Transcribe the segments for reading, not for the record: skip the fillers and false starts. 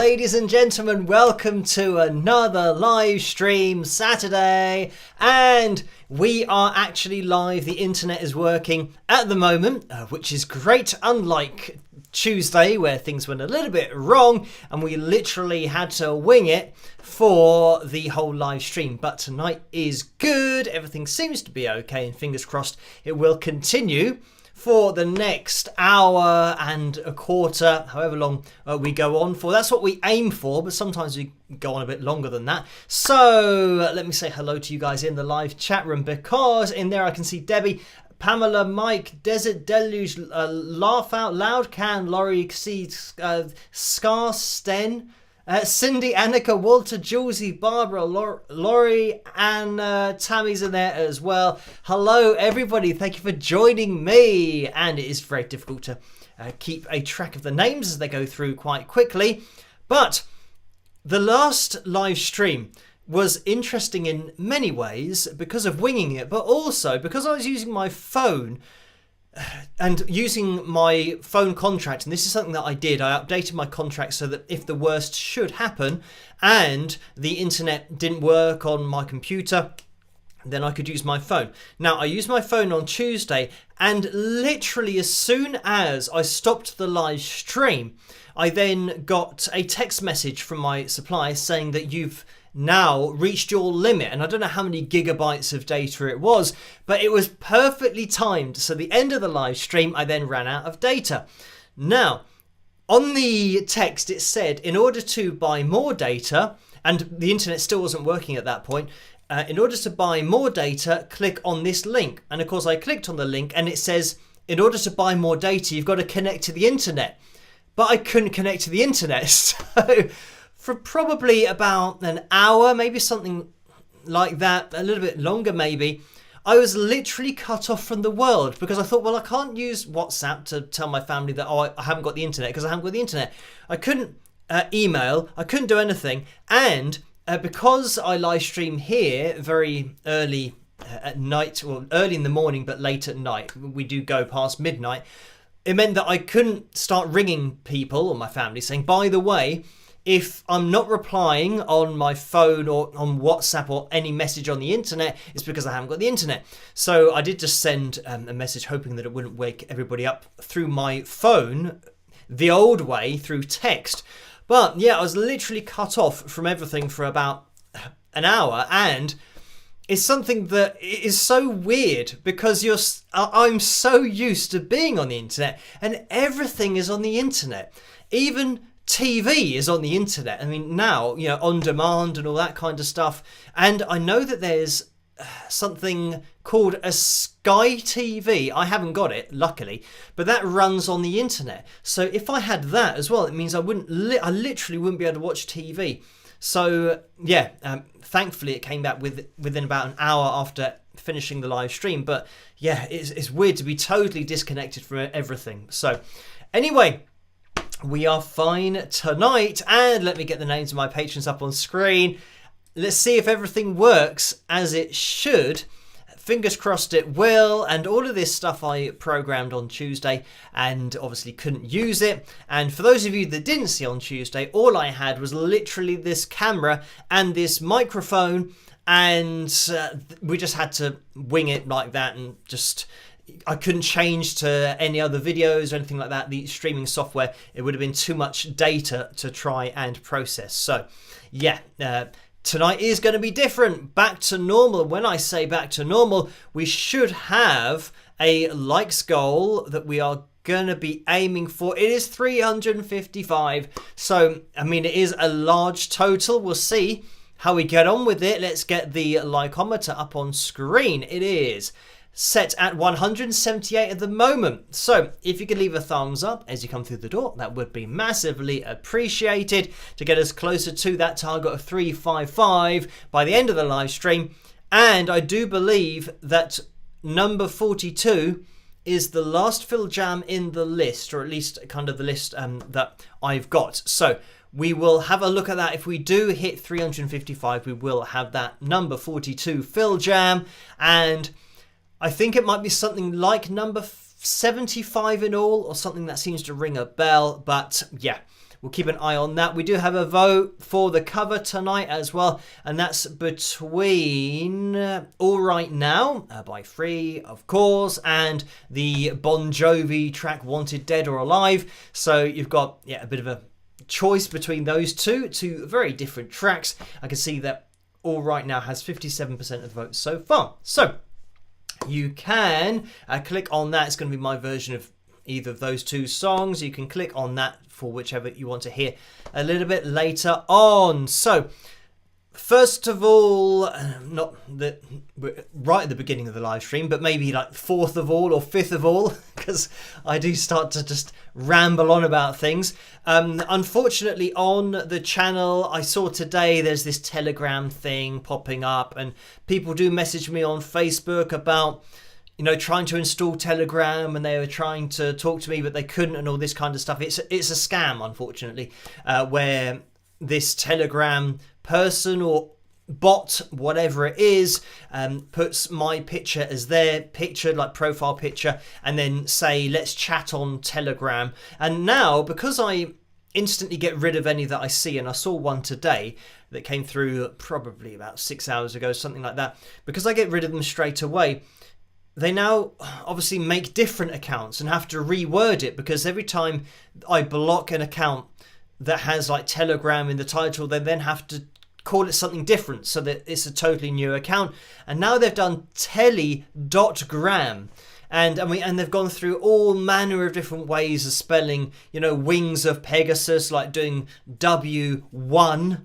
ladies and gentlemen, welcome to another live stream Saturday, and we are actually live. The internet is working at the moment, which is great, unlike Tuesday where things went a little bit wrong and we literally had to wing it for the whole live stream. But tonight is good, everything seems to be okay, and fingers crossed it will continue for the next hour and a quarter, however long we go on for. That's what we aim for, but sometimes we go on a bit longer than that. So let me say hello to you guys in the live chat room, because in there I can see Debbie, Pamela, Mike, Desert Deluge, Laugh Out Loud, Can, Laurie, Scar, Sten, Cindy, Annika, Walter, Julesy, Barbara, Laurie, and Tammy's in there as well. Hello, everybody. Thank you for joining me. And it is very difficult to keep a track of the names as they go through quite quickly. But the last live stream was interesting in many ways because of winging it, but also because I was using my phone and using my phone contract, and this is something that I did. I updated my contract so that if the worst should happen and the internet didn't work on my computer, then I could use my phone. Now, I used my phone on Tuesday, and literally as soon as I stopped the live stream, I then got a text message from my supplier saying that you've now reached your limit, and I don't know how many gigabytes of data it was, but it was perfectly timed. So the end of the live stream, I then ran out of data. Now, on the text it said, in order to buy more data, and the internet still wasn't working at that point, in order to buy more data, click on this link. And of course I clicked on the link and it says, in order to buy more data, you've got to connect to the internet. But I couldn't connect to the internet. So for probably about an hour, maybe something like that, a little bit longer maybe, I was literally cut off from the world, because I thought, well, I can't use WhatsApp to tell my family that, oh, I haven't got the internet, because I haven't got the internet. I couldn't email, I couldn't do anything. And because I live stream here very early at night, or early in the morning, but late at night, we do go past midnight, it meant that I couldn't start ringing people or my family saying, by the way, if I'm not replying on my phone or on WhatsApp or any message on the internet, it's because I haven't got the internet. So I did just send a message hoping that it wouldn't wake everybody up through my phone the old way, through text. But yeah, I was literally cut off from everything for about an hour, and it's something that is so weird because I'm so used to being on the internet, and everything is on the internet. Even TV is on the internet. I mean, now, you know, on demand and all that kind of stuff. And I know that there's something called a Sky TV. I haven't got it, luckily, but that runs on the internet. So if I had that as well, it means I literally wouldn't be able to watch TV. So yeah, thankfully it came back within about an hour after finishing the live stream. But yeah, it's weird to be totally disconnected from everything. So anyway, we are fine tonight, and let me get the names of my patrons up on screen. Let's see if everything works as it should. Fingers crossed it will. And all of this stuff I programmed on Tuesday and obviously couldn't use it. And for those of you that didn't see on Tuesday, all I had was literally this camera and this microphone, and we just had to wing it like that, and just I couldn't change to any other videos or anything like that. The streaming software, it would have been too much data to try and process. So yeah, tonight is going to be different, back to normal. When I say back to normal, we should have a likes goal that we are going to be aiming for. It is 355. So, I mean, it is a large total. We'll see how we get on with it. Let's get the likeometer up on screen. It is set at 178 at the moment. So if you could leave a thumbs up as you come through the door, that would be massively appreciated to get us closer to that target of 355 by the end of the live stream. And I do believe that number 42 is the last fill jam in the list, or at least kind of the list that I've got. So we will have a look at that. If we do hit 355, we will have that number 42 fill jam, and I think it might be something like number 75 in all, or something that seems to ring a bell. But yeah, we'll keep an eye on that. We do have a vote for the cover tonight as well, and that's between All Right Now by Free, of course, and the Bon Jovi track Wanted Dead or Alive. So you've got a bit of a choice between those two very different tracks. I can see that All Right Now has 57% of the votes so far. So you can click on that. It's going to be my version of either of those two songs. You can click on that for whichever you want to hear a little bit later on. So first of all, not that we're right at the beginning of the live stream, but maybe like fourth of all or fifth of all, because I do start to just ramble on about things. Unfortunately, on the channel, I saw today there's this Telegram thing popping up, and people do message me on Facebook about, you know, trying to install Telegram, and they were trying to talk to me, but they couldn't, and all this kind of stuff. It's a scam, unfortunately, where this Telegram person or bot, whatever it is, puts my picture as their picture, like profile picture, and then say, let's chat on Telegram. And now, because I instantly get rid of any that I see, and I saw one today that came through probably about 6 hours ago, something like that, because I get rid of them straight away, they now obviously make different accounts and have to reword it, because every time I block an account that has like Telegram in the title, they then have to call it something different so that it's a totally new account. And now they've done telly.gram, and they've gone through all manner of different ways of spelling, you know, wings of Pegasus, like doing W1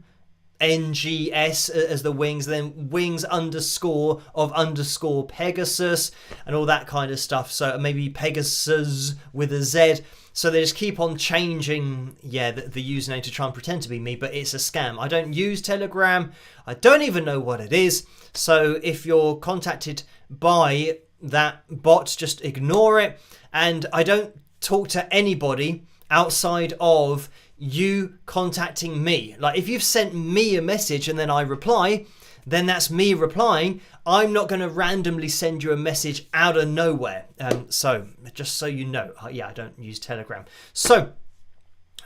NGS as the wings, then wings underscore of underscore Pegasus, and all that kind of stuff. So maybe Pegasus with a Z. So they just keep on changing, the username to try and pretend to be me, but it's a scam. I don't use Telegram. I don't even know what it is. So if you're contacted by that bot, just ignore it. And I don't talk to anybody outside of you contacting me. Like if you've sent me a message and then I reply, then that's me replying. I'm not going to randomly send you a message out of nowhere. So just so you know, I don't use Telegram. So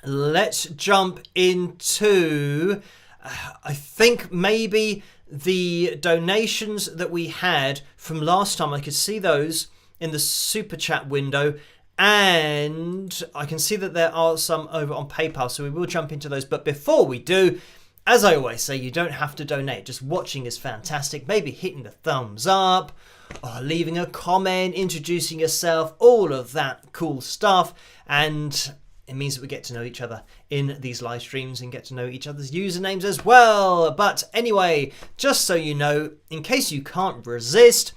let's jump into, I think maybe the donations that we had from last time. I could see those in the super chat window, and I can see that there are some over on PayPal. So we will jump into those. But before we do, as I always say, you don't have to donate. Just watching is fantastic. Maybe hitting the thumbs up, or leaving a comment, introducing yourself, all of that cool stuff. And it means that we get to know each other in these live streams and get to know each other's usernames as well. But anyway, just so you know, in case you can't resist,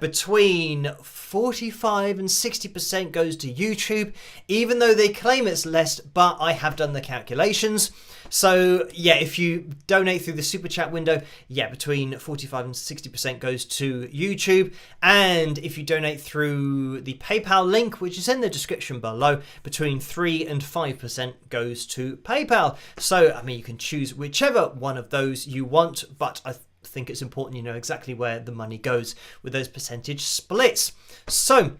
between 45 and 60% goes to YouTube, even though they claim it's less, but I have done the calculations. So if you donate through the super chat window, between 45 and 60% goes to YouTube. And if you donate through the PayPal link, which is in the description below, between 3 and 5% goes to PayPal. So, I mean, you can choose whichever one of those you want, but I think it's important you know exactly where the money goes with those percentage splits. So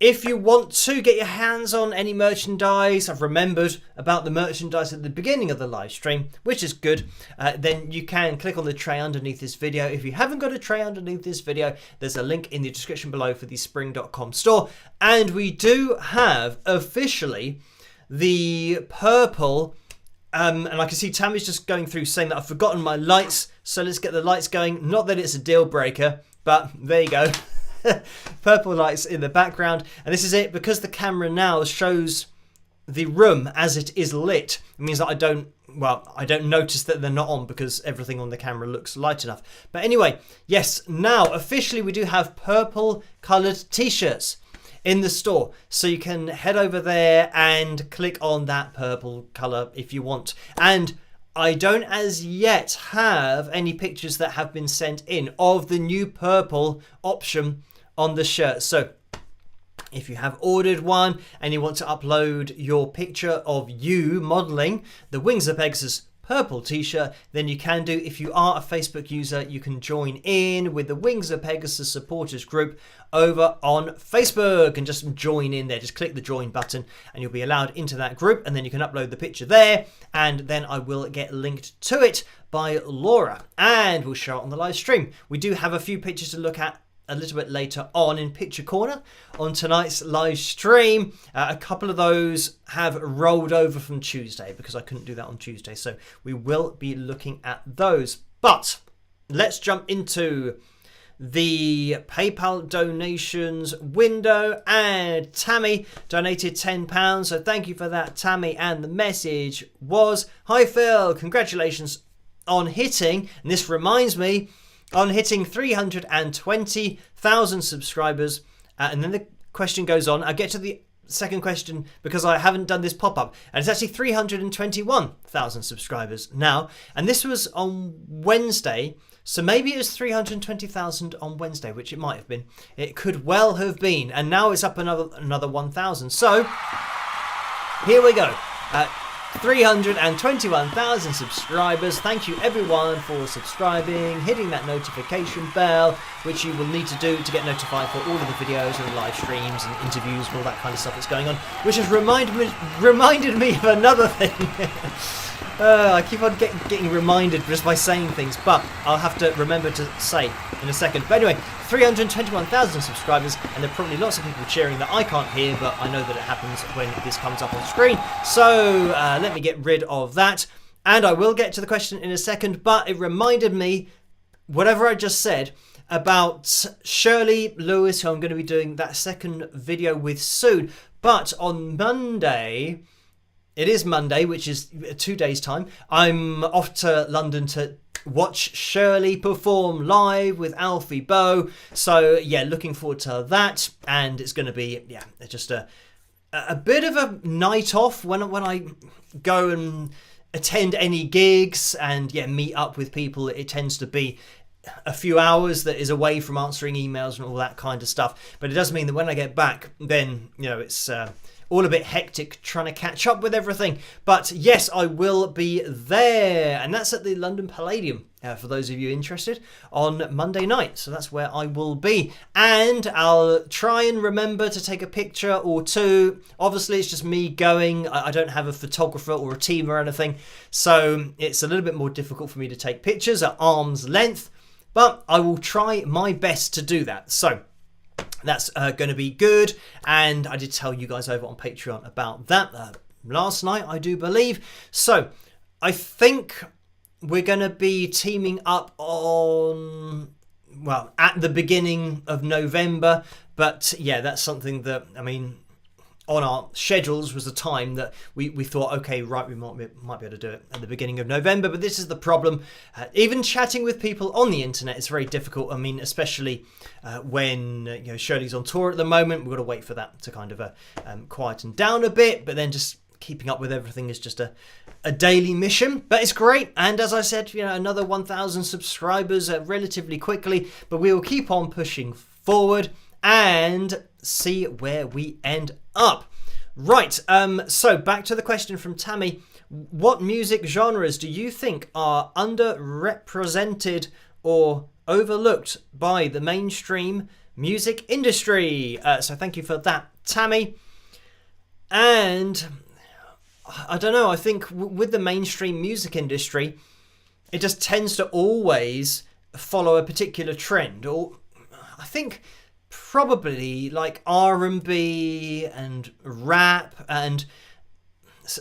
if you want to get your hands on any merchandise, I've remembered about the merchandise at the beginning of the live stream, which is good, then you can click on the tray underneath this video. If you haven't got a tray underneath this video, there's a link in the description below for the spring.com store. And we do have officially the purple, and I can see Tammy's just going through saying that I've forgotten my lights, so let's get the lights going. Not that it's a deal breaker, but there you go. Purple lights in the background, and this is it. Because the camera now shows the room as it is lit, it means that I don't notice that they're not on, because everything on the camera looks light enough. But anyway, yes, now officially we do have purple coloured t-shirts in the store, so you can head over there and click on that purple colour if you want. And I don't as yet have any pictures that have been sent in of the new purple option on the shirt. So if you have ordered one and you want to upload your picture of you modelling the wings of Pegasus purple t-shirt, then you can do. If you are a Facebook user, you can join in with the Wings of Pegasus supporters group over on Facebook and just join in there. Just click the join button and you'll be allowed into that group, and then you can upload the picture there, and then I will get linked to it by Laura and we'll show it on the live stream. We do have a few pictures to look at a little bit later on in Picture Corner on tonight's live stream. A couple of those have rolled over from Tuesday because I couldn't do that on Tuesday, so we will be looking at those. But let's jump into the PayPal donations window, and Tammy donated £10, so thank you for that, Tammy. And the message was, hi Phil, congratulations on hitting, and this reminds me, on hitting 320,000 subscribers. And then the question goes on. I'll get to the second question because I haven't done this pop-up, and it's actually 321,000 subscribers now, and this was on Wednesday, so maybe it was 320,000 on Wednesday, which it might have been. It could well have been, and now it's up another 1,000. So here we go. 321,000 subscribers. Thank you everyone for subscribing, hitting that notification bell, which you will need to do to get notified for all of the videos and the live streams and interviews and all that kind of stuff that's going on, which has reminded me of another thing. I keep on getting reminded just by saying things, but I'll have to remember to say in a second. But anyway, 321,000 subscribers, and there are probably lots of people cheering that I can't hear, but I know that it happens when this comes up on screen. So let me get rid of that, and I will get to the question in a second, but it reminded me, whatever I just said, about Shirley Lewis, who I'm going to be doing that second video with soon. But on Monday, it is Monday, which is 2 days' time, I'm off to London to watch Shirley perform live with Alfie Boe. So yeah, looking forward to that, and it's going to be just a bit of a night off when I go and attend any gigs and meet up with people. It tends to be a few hours that is away from answering emails and all that kind of stuff. But it does mean that when I get back, then it's all a bit hectic trying to catch up with everything. But yes, I will be there, and that's at the London Palladium, for those of you interested, on Monday night. So that's where I will be, and I'll try and remember to take a picture or two. Obviously it's just me going. I don't have a photographer or a team or anything, so it's a little bit more difficult for me to take pictures at arm's length, but I will try my best to do that. So that's going to be good, and I did tell you guys over on Patreon about that last night, I do believe. So I think we're going to be teaming up on, well, at the beginning of November, but yeah, that's something that, I mean, on our schedules was a time that we thought, okay, right, we might be able to do it at the beginning of November. But this is the problem. Even chatting with people on the internet is very difficult. I mean, especially when Shirley's on tour at the moment. We've got to wait for that to kind of quieten down a bit. But then just keeping up with everything is just a daily mission. But it's great. And as I said, another 1,000 subscribers relatively quickly. But we will keep on pushing forward and see where we end up. Right, so back to the question from Tammy. What music genres do you think are underrepresented or overlooked by the mainstream music industry? So thank you for that, Tammy. And I don't know, I think with the mainstream music industry, it just tends to always follow a particular trend. Or I think probably like R&B and rap, and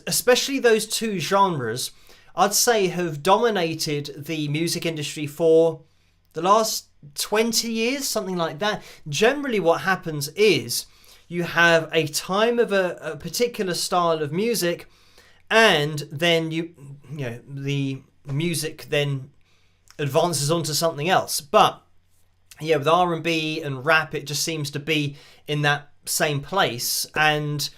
especially those two genres, I'd say have dominated the music industry for the last 20 years, something like that. Generally what happens is you have a time of a particular style of music, and then the music then advances onto something else. But yeah, with R&B and rap, it just seems to be in that same place. And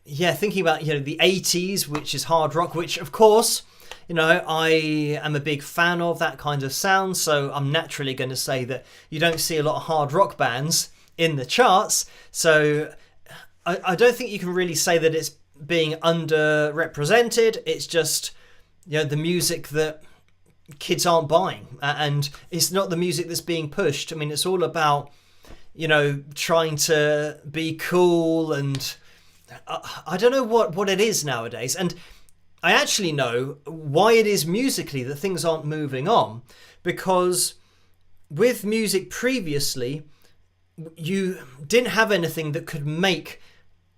yeah, thinking about the 80s, which is hard rock, which of course I am a big fan of that kind of sound, so I'm naturally going to say that you don't see a lot of hard rock bands in the charts. So I don't think you can really say that it's being underrepresented. It's just the music that kids aren't buying, and it's not the music that's being pushed. I mean, it's all about trying to be cool, and I don't know what it is nowadays. And I actually know why it is musically that things aren't moving on, because with music previously, you didn't have anything that could make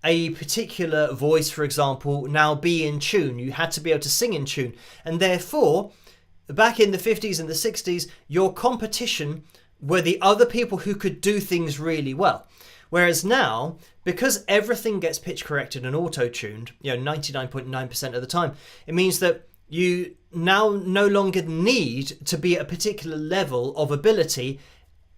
a particular voice, for example, now be in tune. You had to be able to sing in tune. And therefore, back in the 50s and the 60s, your competition were the other people who could do things really well. Whereas now, because everything gets pitch corrected and auto-tuned, 99.9% of the time, it means that you now no longer need to be at a particular level of ability.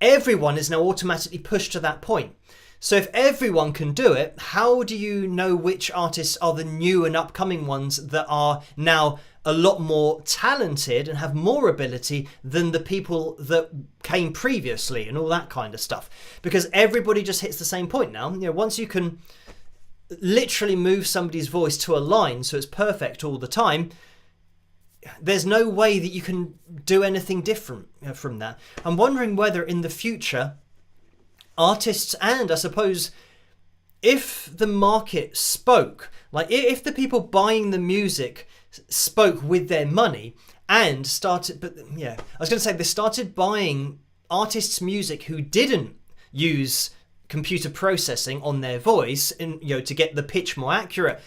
Everyone is now automatically pushed to that point. So if everyone can do it, how do you know which artists are the new and upcoming ones that are now a lot more talented and have more ability than the people that came previously, and all that kind of stuff? Because everybody just hits the same point now. Once you can literally move somebody's voice to a line so it's perfect all the time, there's no way that you can do anything different from that. I'm wondering whether in the future, artists, and I suppose if the market spoke, like if the people buying the music spoke with their money and started, they started buying artists' music who didn't use computer processing on their voice and to get the pitch more accurate.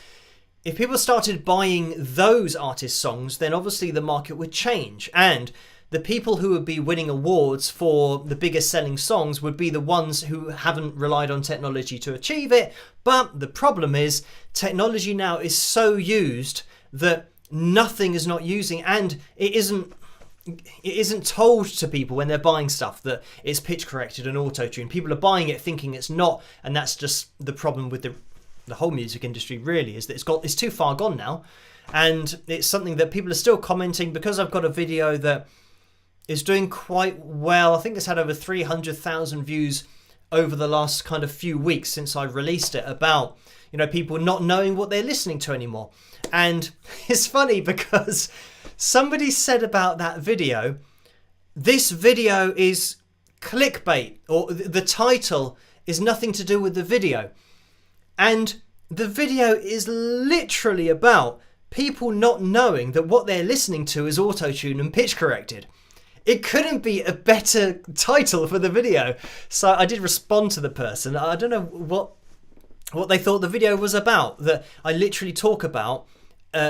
If people started buying those artists' songs, then obviously the market would change, and the people who would be winning awards for the biggest selling songs would be the ones who haven't relied on technology to achieve it. But the problem is technology now is so used that nothing is not using, and it isn't told to people when they're buying stuff that it's pitch corrected and auto-tuned. People are buying it thinking it's not, and that's just the problem with the whole music industry, really, is that it's too far gone now. And it's something that people are still commenting, because I've got a video that is doing quite well. I think it's had over 300,000 views over the last kind of few weeks since I released it, about people not knowing what they're listening to anymore. And it's funny because somebody said about that video, this video is clickbait, or the title is nothing to do with the video. And the video is literally about people not knowing that what they're listening to is auto-tuned and pitch corrected. It couldn't be a better title for the video. So I did respond to the person. I don't know what they thought the video was about. That I literally talk about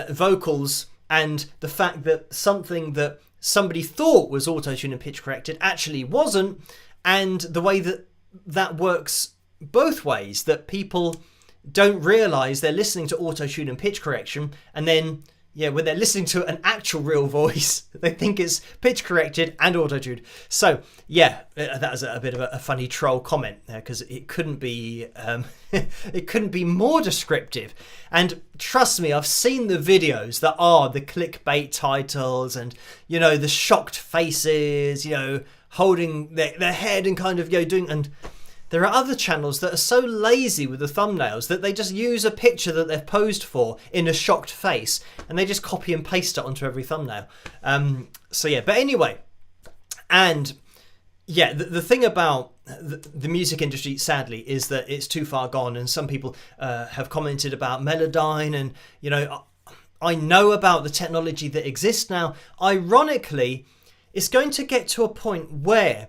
vocals and the fact that something that somebody thought was auto-tuned and pitch corrected actually wasn't, and the way that works both ways, that people don't realise they're listening to auto-tune and pitch correction, and then when they're listening to an actual real voice, they think it's pitch corrected and auto-tuned. So that was a bit of a funny troll comment there, because it couldn't be it couldn't be more descriptive. And trust me, I've seen the videos that are the clickbait titles, and the shocked faces, holding their head and kind of doing. And there are other channels that are so lazy with the thumbnails that they just use a picture that they've posed for in a shocked face, and they just copy and paste it onto every thumbnail. But anyway, and the thing about the music industry, sadly, is that it's too far gone. And some people have commented about Melodyne, and I know about the technology that exists now. Ironically, it's going to get to a point where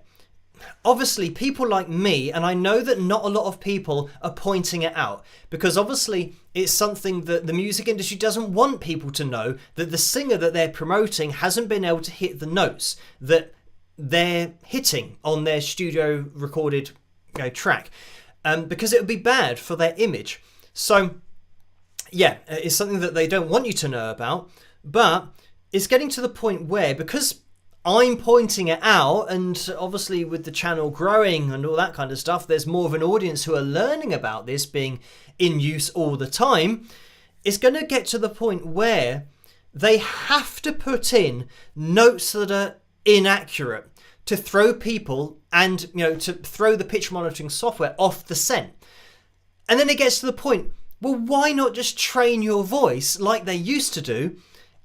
obviously people like me, and I know that not a lot of people are pointing it out, because obviously it's something that the music industry doesn't want people to know, that the singer that they're promoting hasn't been able to hit the notes that they're hitting on their studio recorded track, because it would be bad for their image. So it's something that they don't want you to know about. But it's getting to the point where, because I'm pointing it out, and obviously with the channel growing and all that kind of stuff, there's more of an audience who are learning about this being in use all the time. It's going to get to the point where they have to put in notes that are inaccurate to throw people and to throw the pitch monitoring software off the scent. And then it gets to the point, well, why not just train your voice like they used to do,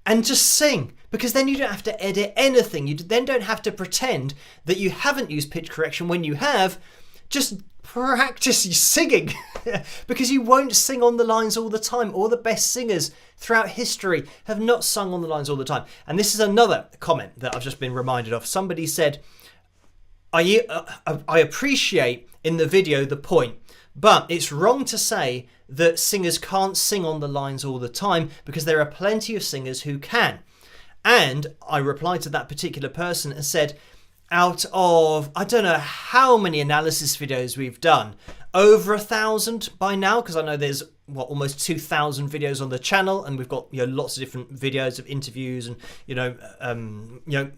and just sing, because then you don't have to edit anything. You then don't have to pretend that you haven't used pitch correction when you have. Just practice singing because you won't sing on the lines all the time. All the best singers throughout history have not sung on the lines all the time. And this is another comment that I've just been reminded of. Somebody said, I appreciate in the video the point, but it's wrong to say that singers can't sing on the lines all the time, because there are plenty of singers who can. And I replied to that particular person and said, out of, I don't know how many analysis videos we've done, over 1,000 by now, because I know there's almost 2,000 videos on the channel, and we've got lots of different videos of interviews and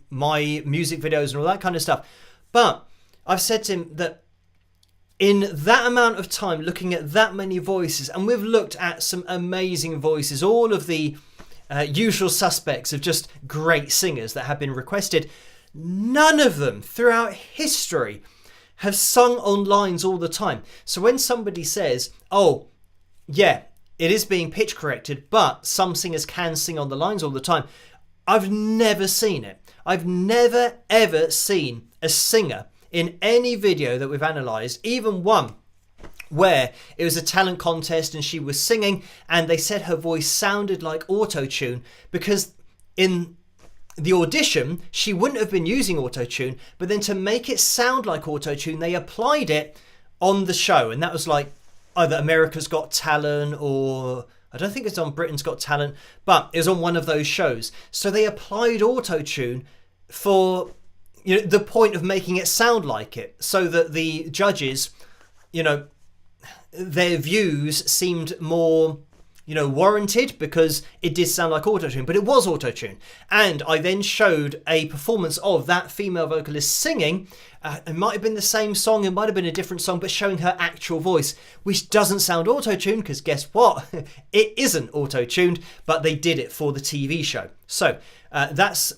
my music videos and all that kind of stuff. But I've said to him that in that amount of time, looking at that many voices, and we've looked at some amazing voices, all of the usual suspects of just great singers that have been requested, none of them throughout history have sung on lines all the time. So when somebody says, oh, yeah, it is being pitch corrected, but some singers can sing on the lines all the time, I've never seen it. I've never, ever seen a singer in any video that we've analysed, even one where it was a talent contest and she was singing and they said her voice sounded like auto-tune, because in the audition she wouldn't have been using auto-tune, but then to make it sound like auto-tune they applied it on the show, and that was like either America's Got Talent, or I don't think it's on Britain's Got Talent, but it was on one of those shows. So they applied auto-tune for the point of making it sound like it, so that the judges, their views seemed more, warranted, because it did sound like auto-tune, but it was auto-tune. And I then showed a performance of that female vocalist singing. It might have been the same song, it might have been a different song, but showing her actual voice, which doesn't sound auto-tuned, because guess what? It isn't auto-tuned, but they did it for the TV show. So that's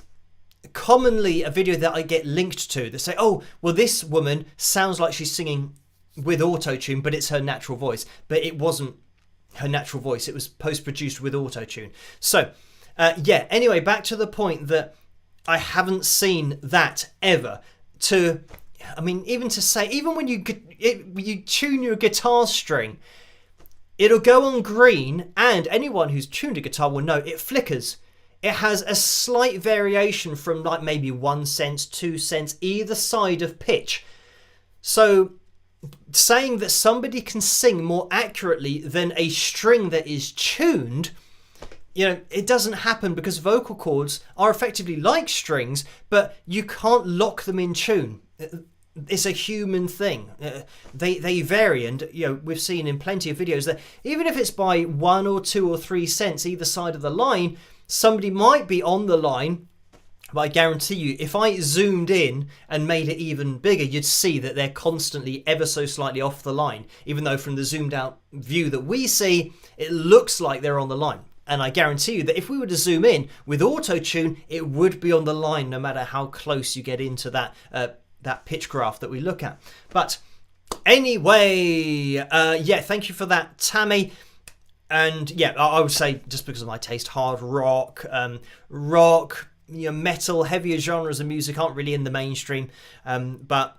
commonly a video that I get linked to that say, oh, well, this woman sounds like she's singing with auto-tune, but it's her natural voice. But it wasn't her natural voice. It was post-produced with auto-tune. So, anyway, back to the point that I haven't seen that ever. Even when you tune your guitar string, it'll go on green, and anyone who's tuned a guitar will know it flickers. It has a slight variation from like maybe 1 cent, 2 cents either side of pitch. So saying that somebody can sing more accurately than a string that is tuned, it doesn't happen, because vocal cords are effectively like strings, but you can't lock them in tune. It's a human thing. They vary, and we've seen in plenty of videos that even if it's by 1 or 2 or 3 cents either side of the line, somebody might be on the line, but I guarantee you, if I zoomed in and made it even bigger, you'd see that they're constantly ever so slightly off the line, even though from the zoomed out view that we see, it looks like they're on the line. And I guarantee you that if we were to zoom in with auto-tune, it would be on the line no matter how close you get into that pitch graph that we look at. But anyway, thank you for that, Tammy. And I would say, just because of my taste, hard rock, metal, heavier genres of music aren't really in the mainstream. But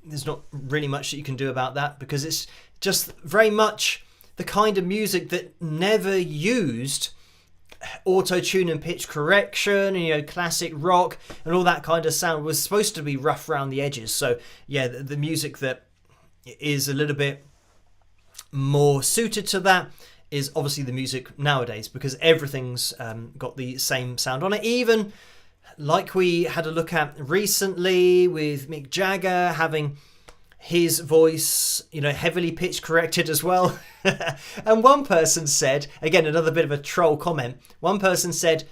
there's not really much that you can do about that, because it's just very much the kind of music that never used auto-tune and pitch correction, and classic rock and all that kind of sound was supposed to be rough around the edges. So the music that is a little bit more suited to that is obviously the music nowadays, because everything's got the same sound on it. Even like we had a look at recently with Mick Jagger having his voice, heavily pitch corrected as well. And one person said, again, another bit of a troll comment, one person said,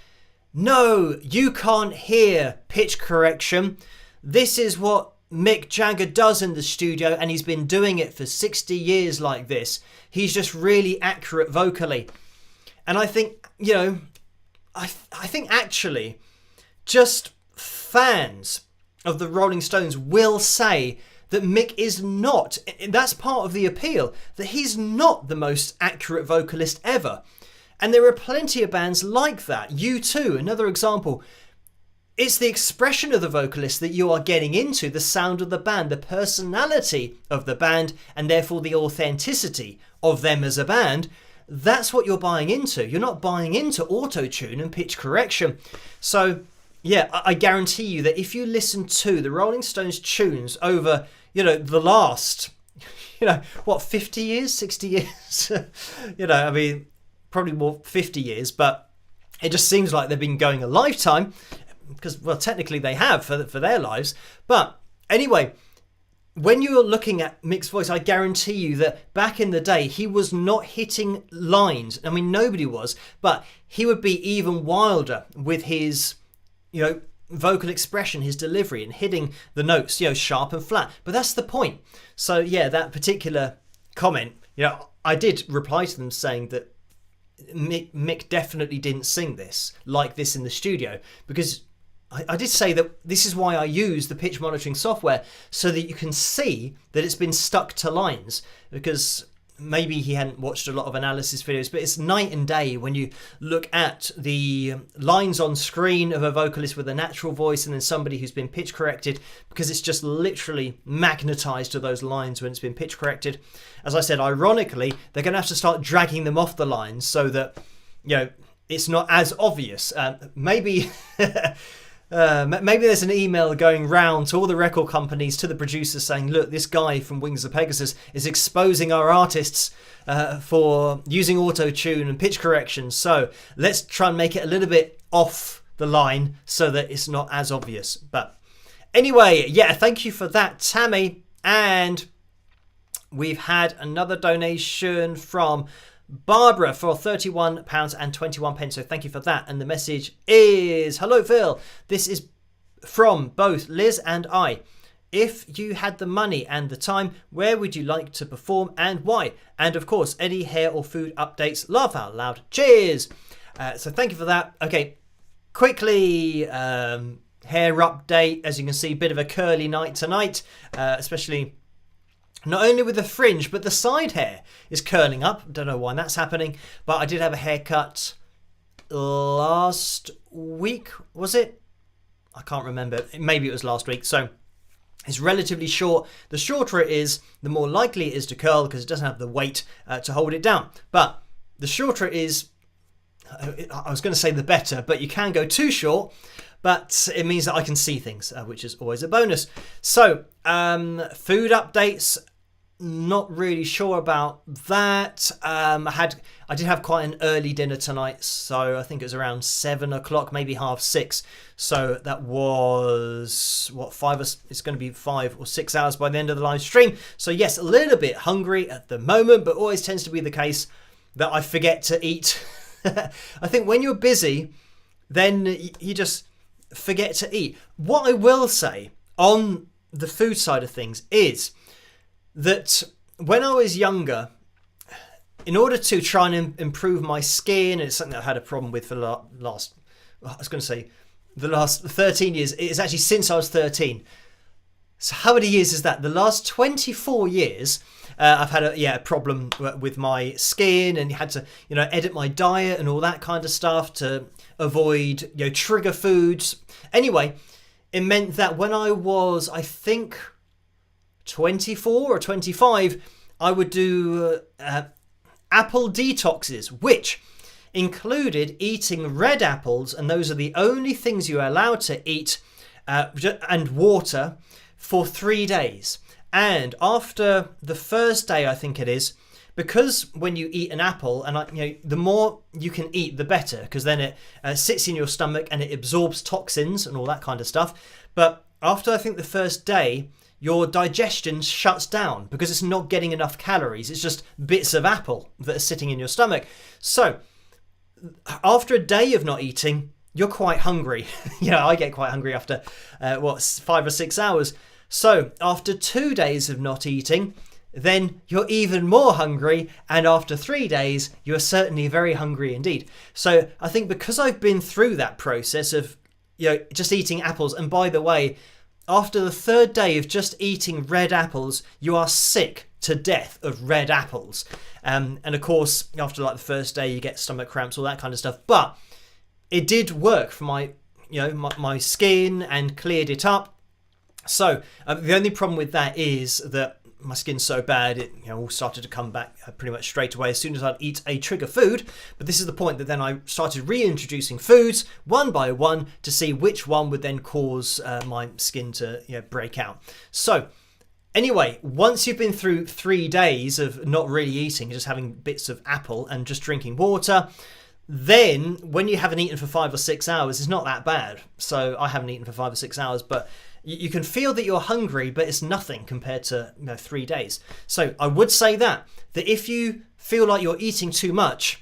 no, you can't hear pitch correction. This is what Mick Jagger does in the studio, and he's been doing it for 60 years like this. He's just really accurate vocally. And I think, I think actually just fans of the Rolling Stones will say that Mick is that's part of the appeal, that he's not the most accurate vocalist ever. And there are plenty of bands like that. U2, another example. It's the expression of the vocalist that you are getting into, the sound of the band, the personality of the band, and therefore the authenticity of them as a band. That's what you're buying into. You're not buying into auto-tune and pitch correction. So, yeah, I guarantee you that if you listen to the Rolling Stones tunes over, the last, 50 years, 60 years? I mean, probably more 50 years, but it just seems like they've been going a lifetime. Because, well, technically they have for their lives. But anyway, when you're looking at Mick's voice, I guarantee you that back in the day, he was not hitting lines. I mean, nobody was. But he would be even wilder with his, vocal expression, his delivery, and hitting the notes, sharp and flat. But that's the point. So, yeah, that particular comment, I did reply to them saying that Mick definitely didn't sing this like this in the studio, because I did say that this is why I use the pitch monitoring software, so that you can see that it's been stuck to lines, because maybe he hadn't watched a lot of analysis videos, but it's night and day when you look at the lines on screen of a vocalist with a natural voice and then somebody who's been pitch corrected, because it's just literally magnetized to those lines when it's been pitch corrected. As I said, ironically, they're going to have to start dragging them off the lines so that, it's not as obvious. Maybe... Maybe there's an email going round to all the record companies, to the producers, saying, look, this guy from Wings of Pegasus is exposing our artists for using auto-tune and pitch correction. So let's try and make it a little bit off the line so that it's not as obvious. But anyway, yeah, thank you for that, Tammy. And we've had another donation from Barbara for £31.21. So thank you for that. And the message is, hello Phil, this is from both Liz and I. If you had the money and the time, where would you like to perform and why? And of course, any hair or food updates, laugh out loud. Cheers. So thank you for that. Okay, quickly, hair update. As you can see, bit of a curly night tonight, especially not only with the fringe, but the side hair is curling up. Don't know why that's happening, but I did have a haircut last week, was it? I can't remember. Maybe it was last week. So it's relatively short. The shorter it is, the more likely it is to curl, because it doesn't have the weight to hold it down. But the shorter it is, I was going to say the better, but you can go too short. But it means that I can see things, which is always a bonus. So, food updates. Not really sure about that. I did have quite an early dinner tonight, so I think it was around 7 o'clock, maybe 6:30. So that was it's going to be 5 or 6 hours by the end of the live stream. So yes, a little bit hungry at the moment, but always tends to be the case that I forget to eat. I think when you're busy, then you just forget to eat. What I will say on the food side of things is that when I was younger, in order to try and improve my skin, and it's something I had a problem with for the last 13 years. It's actually since I was 13. So how many years is that? The last 24 years, I've had a problem with my skin, and had to, edit my diet and all that kind of stuff to avoid, trigger foods. Anyway, it meant that when I was, I think, 24 or 25, I would do apple detoxes, which included eating red apples, and those are the only things you're allowed to eat, and water for 3 days. And after the first day, I think it is, because when you eat an apple, and the more you can eat, the better, because then it sits in your stomach and it absorbs toxins and all that kind of stuff. But after, I think, the first day, your digestion shuts down because it's not getting enough calories. It's just bits of apple that are sitting in your stomach. So after a day of not eating, you're quite hungry. I get quite hungry after 5 or 6 hours. So after 2 days of not eating, then you're even more hungry. And after 3 days, you're certainly very hungry indeed. So I think because I've been through that process of, just eating apples, and by the way, after the third day of just eating red apples, you are sick to death of red apples. And of course, after like the first day, you get stomach cramps, all that kind of stuff. But it did work for my skin and cleared it up. So the only problem with that is that my skin's so bad, it all started to come back pretty much straight away as soon as I'd eat a trigger food. But this is the point that then I started reintroducing foods one by one to see which one would then cause my skin to break out. So anyway, once you've been through 3 days of not really eating, just having bits of apple and just drinking water, then when you haven't eaten for 5 or 6 hours, it's not that bad. So I haven't eaten for 5 or 6 hours, but you can feel that you're hungry, but it's nothing compared to 3 days. So I would say that if you feel like you're eating too much,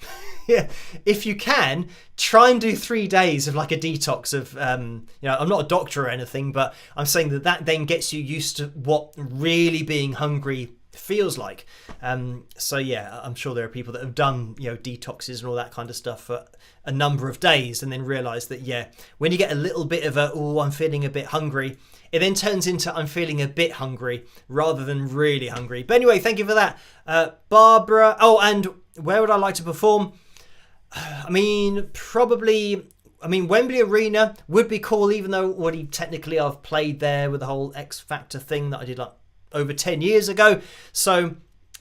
if you can, try and do 3 days of like a detox of, I'm not a doctor or anything, but I'm saying that then gets you used to what really being hungry feels like. So yeah, I'm sure there are people that have done detoxes and all that kind of stuff for a number of days and then realize that when you get a little bit of I'm feeling a bit hungry, it then turns into I'm feeling a bit hungry rather than really hungry. But anyway, thank you for that, Barbara. Oh, and where would I like to perform? Probably Wembley Arena would be cool, even though already technically I've played there with the whole X Factor thing that I did like over 10 years ago. So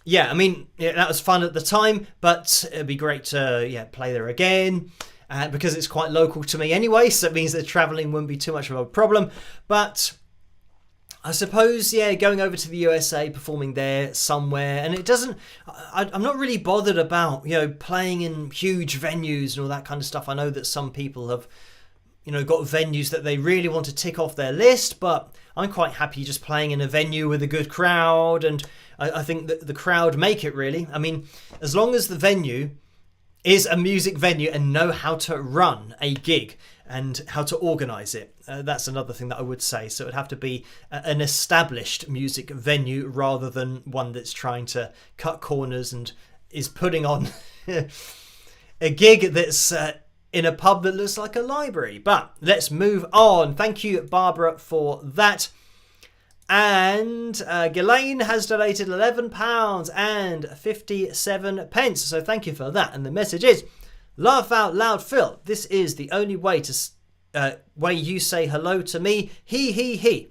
that was fun at the time, but it'd be great to play there again because it's quite local to me anyway, so it means that traveling wouldn't be too much of a problem. But I suppose going over to the USA, performing there somewhere, and I'm not really bothered about playing in huge venues and all that kind of stuff. I know that some people have got venues that they really want to tick off their list, but I'm quite happy just playing in a venue with a good crowd, and I think that the crowd make it really. As long as the venue is a music venue and know how to run a gig and how to organise it. That's another thing that I would say. So it would have to be an established music venue rather than one that's trying to cut corners and is putting on a gig that's in a pub that looks like a library. But let's move on. Thank you, Barbara, for that. And Ghislaine has donated £11.57. So thank you for that. And the message is, laugh out loud, Phil. This is the only way you say hello to me. He.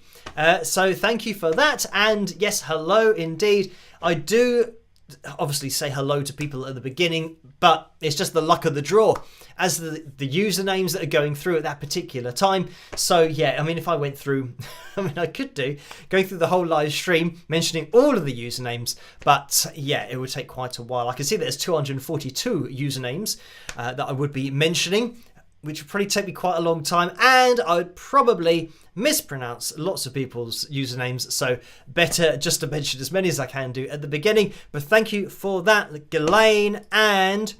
So thank you for that. And yes, hello indeed. I do obviously say hello to people at the beginning, but it's just the luck of the draw as the usernames that are going through at that particular time. So if I went through, I could going through the whole live stream mentioning all of the usernames, but it would take quite a while. I can see there's 242 usernames that I would be mentioning, which would probably take me quite a long time, and I would probably mispronounce lots of people's usernames, so better just to mention as many as I can do at the beginning. But thank you for that, Ghislaine. And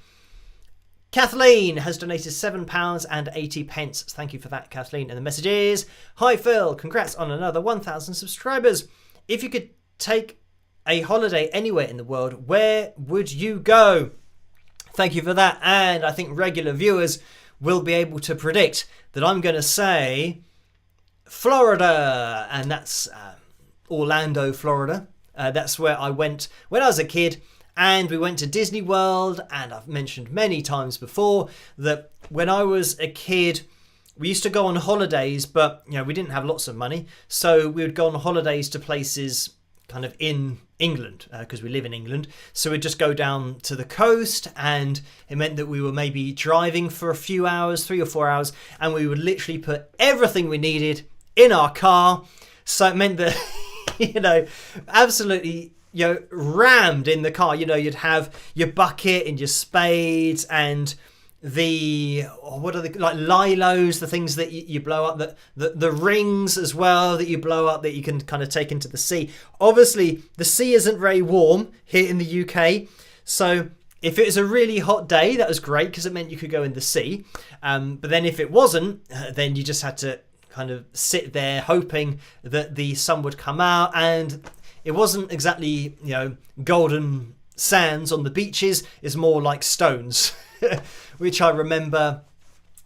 Kathleen has donated £7.80. Thank you for that, Kathleen. And the message is, hi Phil, congrats on another 1,000 subscribers. If you could take a holiday anywhere in the world, where would you go? Thank you for that. And I think regular viewers will be able to predict that I'm going to say Florida, and that's Orlando, Florida. That's where I went when I was a kid, and we went to Disney World. And I've mentioned many times before that when I was a kid, we used to go on holidays, but we didn't have lots of money, so we would go on holidays to places kind of in England because we live in England. So we'd just go down to the coast, and it meant that we were maybe driving for a few hours, 3 or 4 hours, and we would literally put everything we needed in our car. So it meant that absolutely rammed in the car. You'd have your bucket and your spades and what are like lilos, the things that you blow up, the rings as well that you blow up that you can kind of take into the sea. Obviously the sea isn't very warm here in the UK, so if it was a really hot day, that was great because it meant you could go in the sea, but then if it wasn't, then you just had to kind of sit there hoping that the sun would come out. And it wasn't exactly golden sands on the beaches, it's more like stones which I remember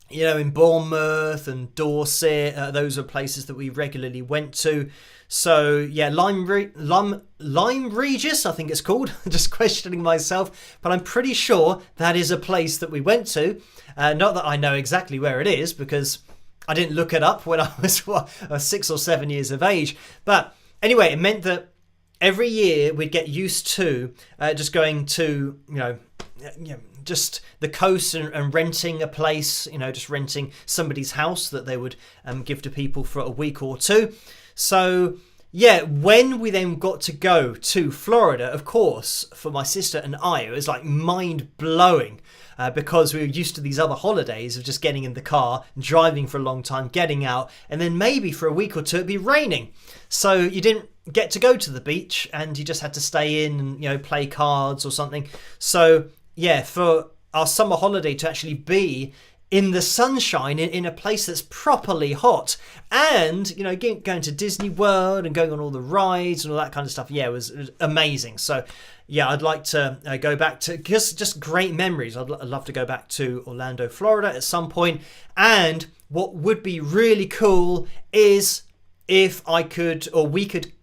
in Bournemouth and Dorset. Those are places that we regularly went to. So yeah, Lyme Regis, I think it's called. Just questioning myself, but I'm pretty sure that is a place that we went to. Not that I know exactly where it is, because I didn't look it up when I was 6 or 7 years of age. But anyway, it meant that every year we'd get used to just going to just the coast and renting a place, just renting somebody's house that they would give to people for a week or two. So yeah, when we then got to go to Florida, of course, for my sister and I, it was like mind blowing. Because we were used to these other holidays of just getting in the car, driving for a long time, getting out, and then maybe for a week or two it'd be raining. So you didn't get to go to the beach and you just had to stay in and, play cards or something. So yeah, for our summer holiday to actually be in the sunshine in a place that's properly hot and, going to Disney World and going on all the rides and all that kind of stuff. Yeah, it was amazing. So yeah, I'd like to go back to, because just great memories. I'd love to go back to Orlando, Florida at some point. And what would be really cool is if I could, or we could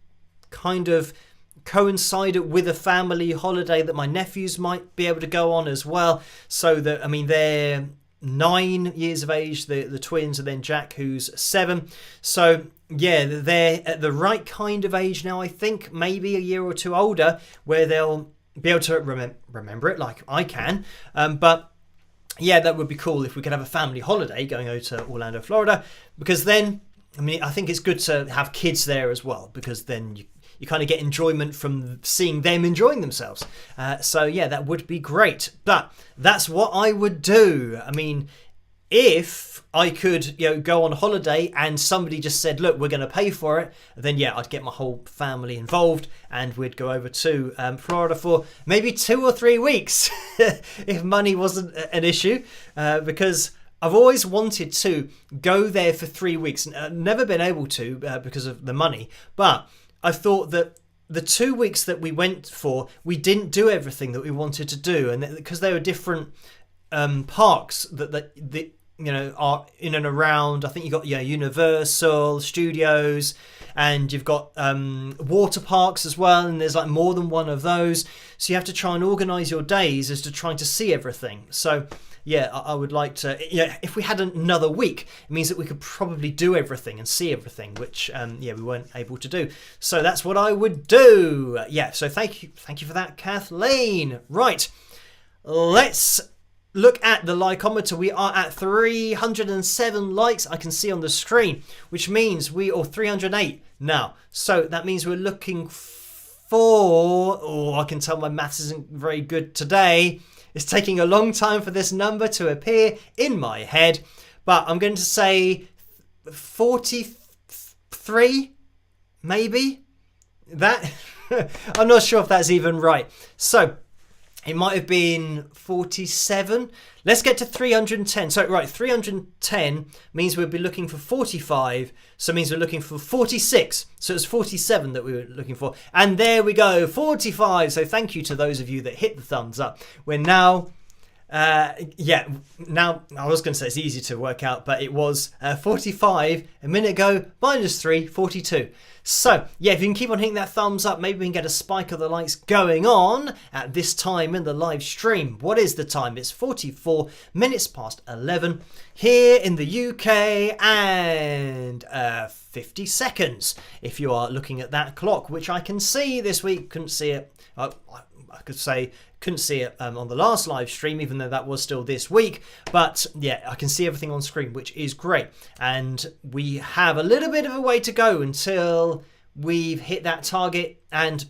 kind of coincide it with a family holiday that my nephews might be able to go on as well. So that, they're 9 years of age, the twins, and then Jack, who's 7. So yeah, they're at the right kind of age now, I think, maybe a year or two older, where they'll be able to remember it like I can. But yeah, that would be cool if we could have a family holiday going over to Orlando, Florida, because then, I think it's good to have kids there as well, because then you kind of get enjoyment from seeing them enjoying themselves. So yeah, that would be great. But that's what I would do. If I could, go on holiday and somebody just said, look, we're going to pay for it, then yeah, I'd get my whole family involved and we'd go over to Florida for maybe 2 or 3 weeks if money wasn't an issue, because I've always wanted to go there for 3 weeks. Never been able to because of the money, but I thought that the 2 weeks that we went for, we didn't do everything that we wanted to do, and because there were different parks that are in and around. I think you've got Universal Studios, and you've got water parks as well, and there's like more than one of those. So you have to try and organise your days as to trying to see everything. So yeah, I would like to. If we had another week, it means that we could probably do everything and see everything, which we weren't able to do. So that's what I would do. Yeah. So thank you for that, Kathleen. Right, let's look at the likeometer. We are at 307 likes. I can see on the screen, which means 308 now. So that means we're looking for. Oh, I can tell my maths isn't very good today. It's taking a long time for this number to appear in my head, but I'm going to say 43, maybe? That? I'm not sure if that's even right. So it might have been 47. Let's get to 310. So, right, 310 means we'll be looking for 45. So it means we're looking for 46. So it's 47 that we were looking for. And there we go, 45. So thank you to those of you that hit the thumbs up. We're now... now I was going to say it's easy to work out, but it was 45 a minute ago, -3, 42. So yeah, if you can keep on hitting that thumbs up, maybe we can get a spike of the likes going on at this time in the live stream. What is the time? It's 44 minutes past 11 here in the UK, and 50 seconds if you are looking at that clock, which I can see this week. Couldn't see it. I could say couldn't see it on the last live stream, even though that was still this week. But yeah, I can see everything on screen, which is great. And we have a little bit of a way to go until we've hit that target, and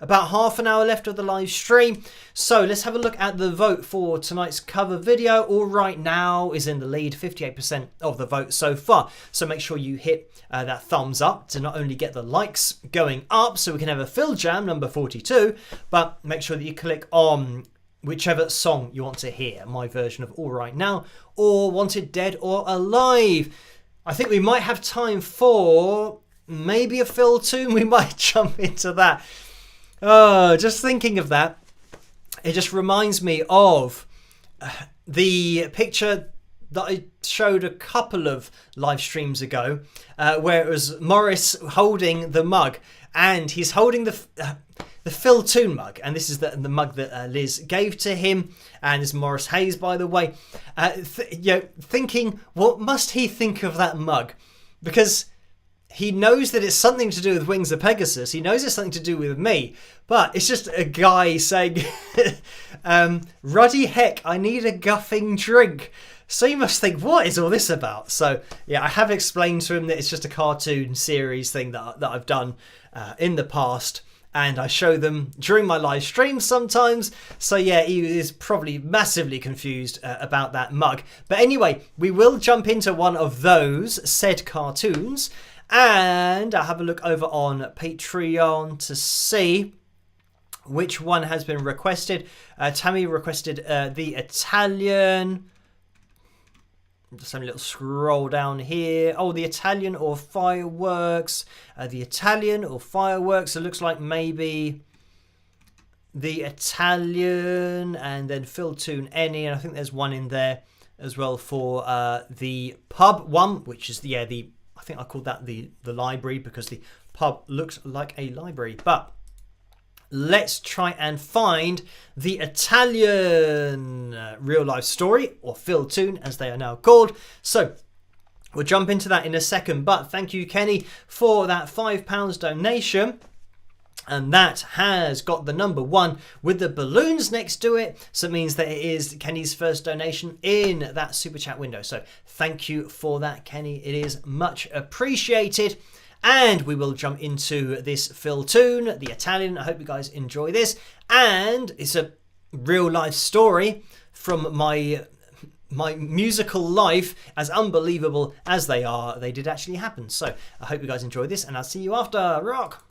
about half an hour left of the live stream. So let's have a look at the vote for tonight's cover video. All Right Now is in the lead, 58% of the vote so far. So make sure you hit that thumbs up to not only get the likes going up so we can have a Phil Jam number 42, but make sure that you click on whichever song you want to hear, my version of All Right Now or Wanted Dead or Alive. I think we might have time for maybe a Phil tune. We might jump into that. Oh, just thinking of that, it just reminds me of the picture that I showed a couple of live streams ago, where it was Morris holding the mug, and he's holding the Phil Toon mug, and this is the mug that Liz gave to him, and it's Morris Hayes, by the way. Thinking, what must he think of that mug? Because he knows that it's something to do with Wings of Pegasus. He knows it's something to do with me, but it's just a guy saying, "Ruddy heck, I need a guffing drink." So you must think, what is all this about? So yeah, I have explained to him that it's just a cartoon series thing that I've done in the past, and I show them during my live streams sometimes. So yeah, he is probably massively confused about that mug. But anyway, we will jump into one of those said cartoons, and I'll have a look over on Patreon to see which one has been requested. Tammy requested the Italian. Just having a little scroll down here. Oh, the Italian or fireworks. The Italian or fireworks. It looks like maybe the Italian, and then Phil Toon any. And I think there's one in there as well for the pub one, which is I think I called that the library, because the pub looks like a library. But let's try and find the Italian real life story, or Phil Toon as they are now called. So we'll jump into that in a second, but thank you, Kenny, for that £5 donation. And that has got the number 1 with the balloons next to it. So it means that it is Kenny's first donation in that super chat window. So thank you for that, Kenny. It is much appreciated. And we will jump into this Phil Toon, the Italian. I hope you guys enjoy this. And it's a real life story from my musical life. As unbelievable as they are, they did actually happen. So I hope you guys enjoy this, and I'll see you after. Rock!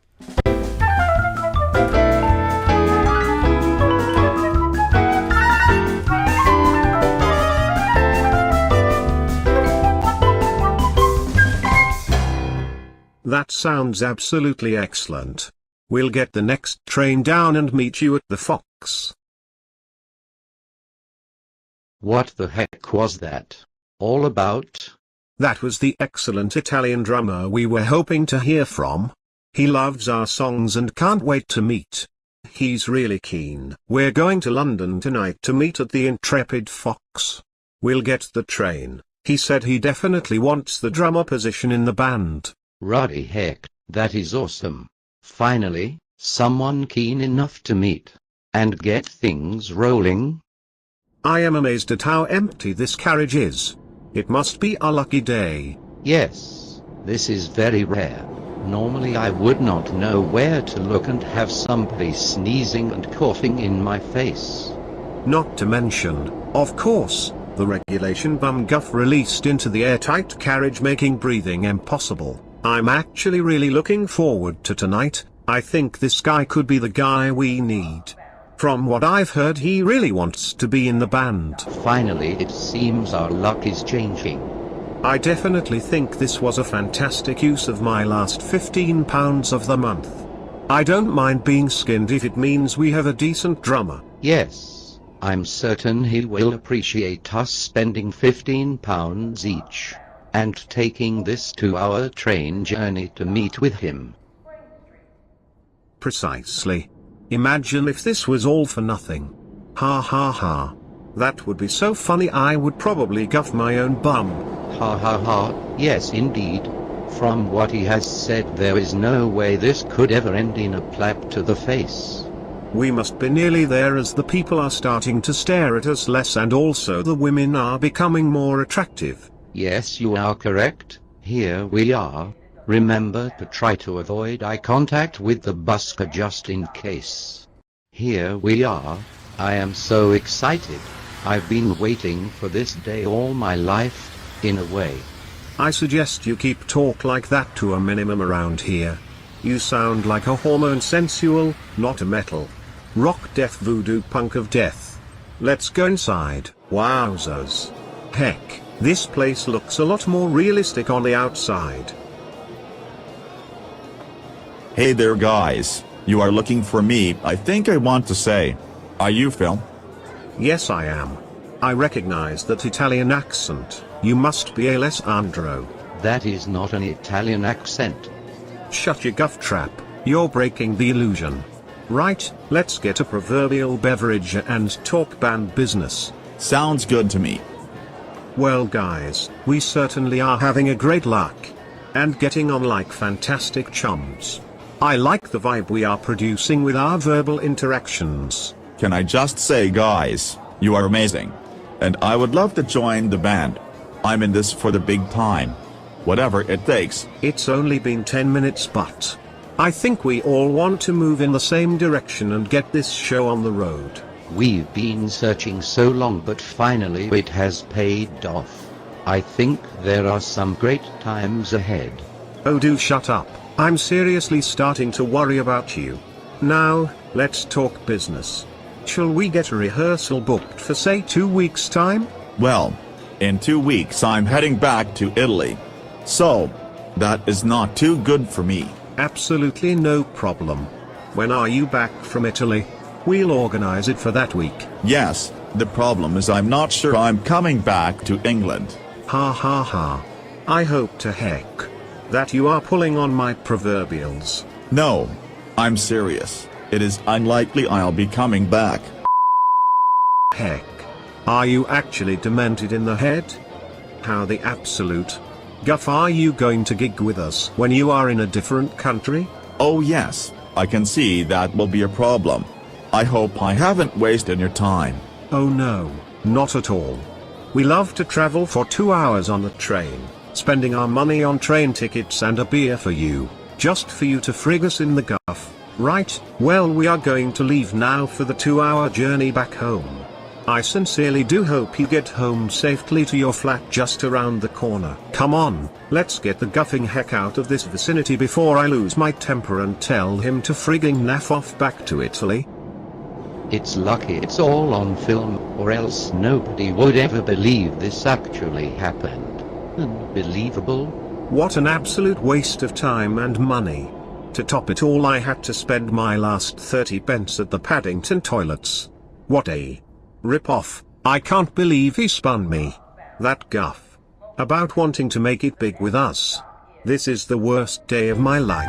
That sounds absolutely excellent. We'll get the next train down and meet you at the Fox. What the heck was that all about? That was the excellent Italian drummer we were hoping to hear from. He loves our songs and can't wait to meet. He's really keen. We're going to London tonight to meet at the Intrepid Fox. We'll get the train. He said he definitely wants the drummer position in the band. Ruddy heck, that is awesome. Finally, someone keen enough to meet and get things rolling. I am amazed at how empty this carriage is. It must be a lucky day. Yes, this is very rare. Normally I would not know where to look and have somebody sneezing and coughing in my face. Not to mention, of course, the regulation bum guff released into the airtight carriage, making breathing impossible. I'm actually really looking forward to tonight. I think this guy could be the guy we need. From what I've heard, he really wants to be in the band. Finally, it seems our luck is changing. I definitely think this was a fantastic use of my last £15 of the month. I don't mind being skinned if it means we have a decent drummer. Yes, I'm certain he will appreciate us spending £15 each and taking this 2-hour train journey to meet with him. Precisely. Imagine if this was all for nothing. Ha ha ha. That would be so funny, I would probably guff my own bum. Ha ha ha, yes indeed. From what he has said, there is no way this could ever end in a clap to the face. We must be nearly there, as the people are starting to stare at us less, and also the women are becoming more attractive. Yes, you are correct. Here we are. Remember to try to avoid eye contact with the busker just in case. Here we are. I am so excited. I've been waiting for this day all my life, in a way. I suggest you keep talk like that to a minimum around here. You sound like a hormone sensual, not a metal rock death voodoo punk of death. Let's go inside. Wowzers. Heck, this place looks a lot more realistic on the outside. Hey there guys, you are looking for me. I think I want to say, are you Phil? Yes I am. I recognize that Italian accent. You must be Alessandro. That is not an Italian accent. Shut your guff trap, you're breaking the illusion. Right, let's get a proverbial beverage and talk band business. Sounds good to me. Well guys, we certainly are having a great luck. And getting on like fantastic chums. I like the vibe we are producing with our verbal interactions. Can I just say, guys, you are amazing. And I would love to join the band. I'm in this for the big time. Whatever it takes. It's only been 10 minutes, but I think we all want to move in the same direction and get this show on the road. We've been searching so long, but finally it has paid off. I think there are some great times ahead. Oh, do shut up. I'm seriously starting to worry about you. Now, let's talk business. Shall we get a rehearsal booked for say 2 weeks' time? Well, in 2 weeks I'm heading back to Italy. So, that is not too good for me. Absolutely no problem. When are you back from Italy? We'll organize it for that week. Yes, the problem is I'm not sure I'm coming back to England. Ha ha ha. I hope to heck that you are pulling on my proverbials. No, I'm serious. It is unlikely I'll be coming back. Heck. Are you actually demented in the head? How the absolute guff are you going to gig with us when you are in a different country? Oh yes, I can see that will be a problem. I hope I haven't wasted your time. Oh no, not at all. We love to travel for 2 hours on the train, spending our money on train tickets and a beer for you, just for you to frig us in the guff. Right, well we are going to leave now for the 2-hour journey back home. I sincerely do hope you get home safely to your flat just around the corner. Come on, let's get the guffing heck out of this vicinity before I lose my temper and tell him to frigging naff off back to Italy. It's lucky it's all on film, or else nobody would ever believe this actually happened. Unbelievable. What an absolute waste of time and money. To top it all, I had to spend my last 30 pence at the Paddington toilets. What a rip-off. I can't believe he spun me that guff about wanting to make it big with us. This is the worst day of my life.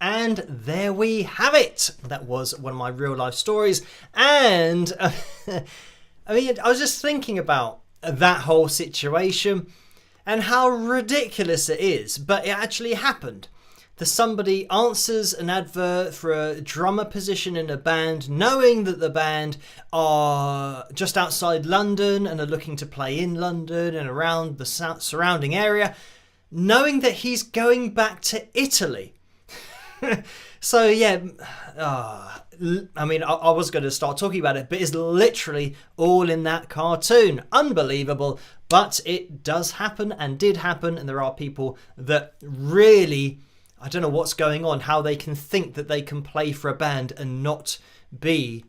And there we have it. That was one of my real life stories. And I mean, I was just thinking about that whole situation and how ridiculous it is, but it actually happened. That somebody answers an advert for a drummer position in a band, knowing that the band are just outside London and are looking to play in London and around the surrounding area, knowing that he's going back to Italy. So yeah, I mean, I was going to start talking about it, but it's literally all in that cartoon. Unbelievable, but it does happen and did happen, and there are people that really, I don't know what's going on, how they can think that they can play for a band and not be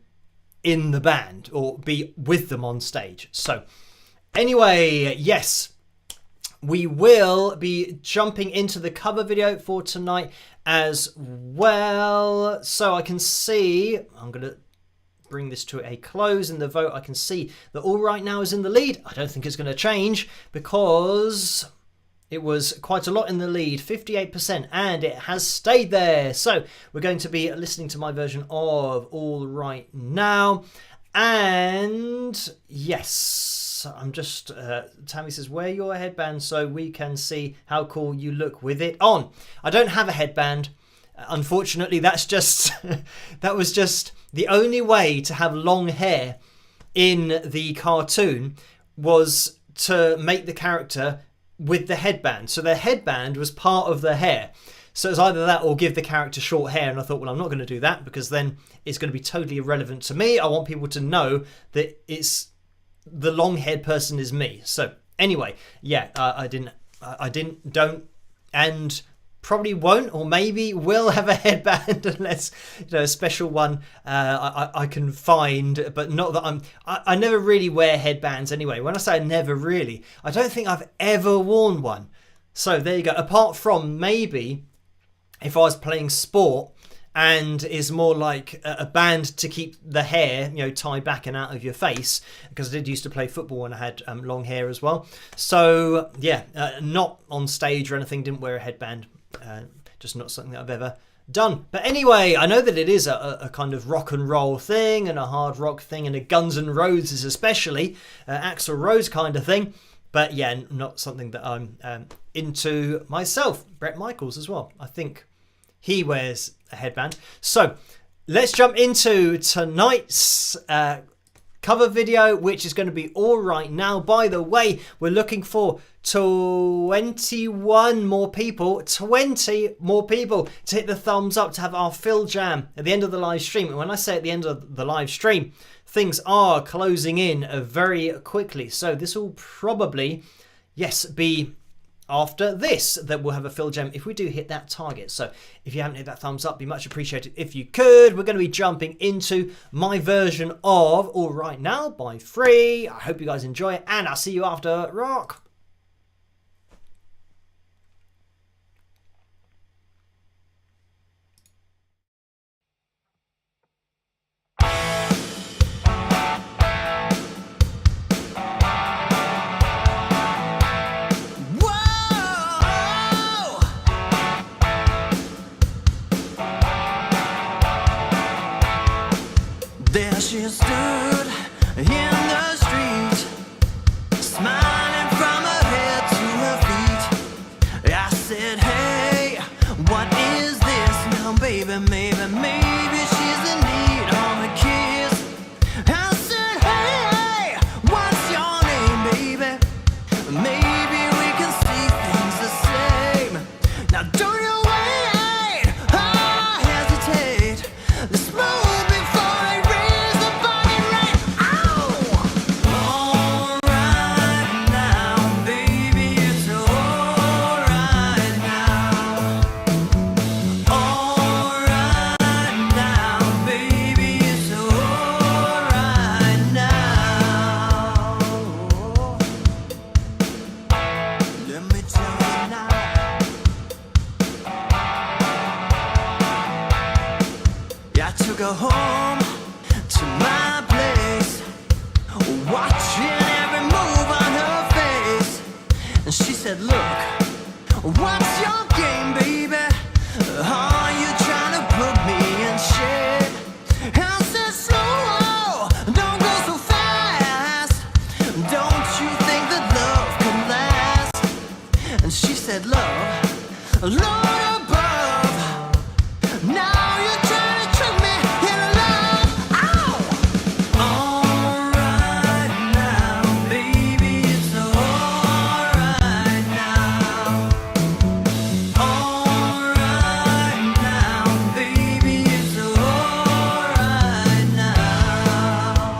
in the band or be with them on stage. So anyway, yes, we will be jumping into the cover video for tonight as well. So I can see, I'm going to bring this to a close in the vote. I can see that All Right Now is in the lead. I don't think it's going to change because it was quite a lot in the lead, 58%, and it has stayed there. So we're going to be listening to my version of All Right Now. And yes, I'm just, Tammy says, wear your headband so we can see how cool you look with it on. I don't have a headband. Unfortunately, that's just, that was just the only way to have long hair in the cartoon was to make the character with the headband. So the headband was part of the hair. So it's either that or give the character short hair. And I thought, well, I'm not going to do that because then it's going to be totally irrelevant to me. I want people to know that it's the long-haired person is me. So anyway, yeah, I don't, and probably won't, or maybe will have a headband unless a special one I can find. But not that I never really wear headbands anyway. When I say I never really, I don't think I've ever worn one. So there you go. Apart from maybe if I was playing sport and is more like a band to keep the hair, tied back and out of your face, because I did used to play football and I had long hair as well. So yeah, not on stage or anything, didn't wear a headband, just not something that I've ever done. But anyway, I know that it is a kind of rock and roll thing and a hard rock thing and a Guns N' Roses especially, Axl Rose kind of thing. But yeah, not something that I'm into myself. Bret Michaels as well, I think he wears a headband. So let's jump into tonight's cover video, which is going to be All Right Now. By the way, we're looking for 21 more people, 20 more people to hit the thumbs up to have our Phil Jam at the end of the live stream. And when I say at the end of the live stream, things are closing in very quickly. So this will probably, yes, be after this that we'll have a Phil Gem if we do hit that target. So if you haven't hit that thumbs up, be much appreciated if you could. We're going to be jumping into my version of All Right Now by Free. I hope you guys enjoy it, and I'll see you after. Rock. There she stood in the street, smiling from her head to her feet. I said, hey, what is this now, baby? Maybe she's in need of a kiss. I said, hey, what's your name, baby? Maybe we can see things the same. Now don't you wait or hesitate. Let's move before I raise the body right. All right now, baby, it's all right now. All right now, baby, it's all right now. Let me tell you now. I took her home to my place, watching every move on her face. And she said, look, what's your game, baby? Are you trying to put me in shape? I said, slow, don't go so fast. Don't you think that love can last? And she said, love, Lord above. Now you're trying to trick me in love. All right now, baby, it's all right now. All right now, baby, it's all right now.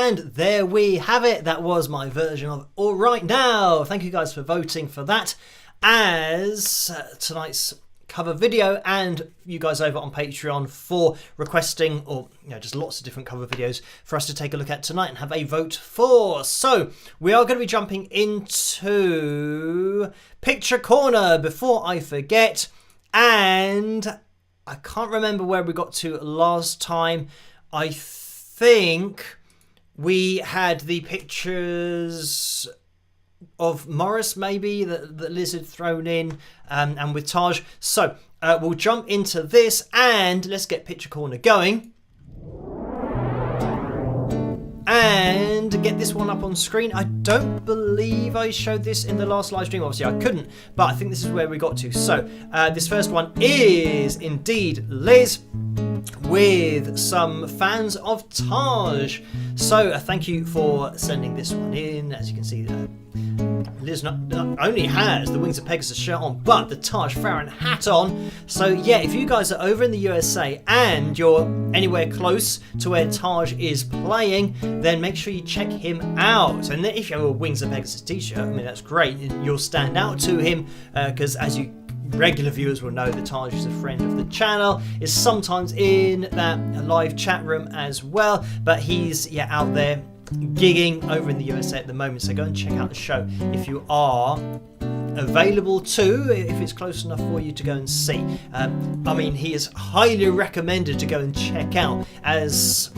And there we have it. That was my version of All Right Now. Thank you guys for voting for that as tonight's cover video, and you guys over on Patreon for requesting, or just lots of different cover videos for us to take a look at tonight and have a vote for. So we are going to be jumping into Picture Corner before I forget, and I can't remember where we got to last time. I think we had the pictures of Morris, maybe, that Liz had thrown in, and with Taj. So we'll jump into this and let's get Picture Corner going and get this one up on screen. I don't believe I showed this in the last live stream. Obviously I couldn't, but I think this is where we got to. So this first one is indeed Liz with some fans of Taj. So thank you for sending this one in. As you can see, Liz not only has the Wings of Pegasus shirt on, but the Taj Farron hat on. So yeah, if you guys are over in the USA and you're anywhere close to where Taj is playing, then make sure you check him out. And if you have a Wings of Pegasus t-shirt, I mean, that's great. You'll stand out to him because as you regular viewers will know, that Taj is a friend of the channel, is sometimes in that live chat room as well, but he's out there gigging over in the USA at the moment. So go and check out the show if you are available to, if it's close enough for you to go and see. I mean, he is highly recommended to go and check out, as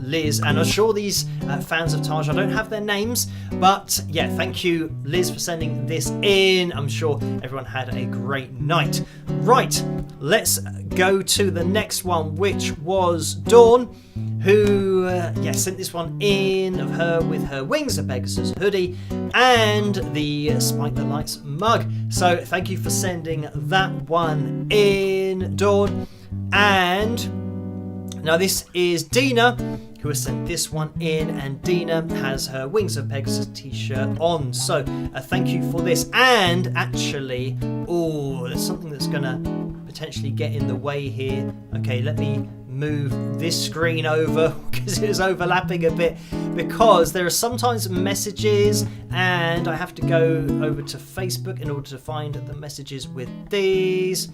Liz, and I'm sure these fans of Taj, I don't have their names, but yeah, thank you Liz for sending this in. I'm sure everyone had a great night. Right, let's go to the next one, which was Dawn, who sent this one in of her with her Wings of Pegasus hoodie and the Spike the Lights mug. So thank you for sending that one in, Dawn. And now this is Dina, who has sent this one in, and Dina has her Wings of Pegasus t-shirt on. So thank you for this. And actually, there's something that's going to potentially get in the way here. Okay, let me move this screen over because it is overlapping a bit, because there are sometimes messages and I have to go over to Facebook in order to find the messages with these.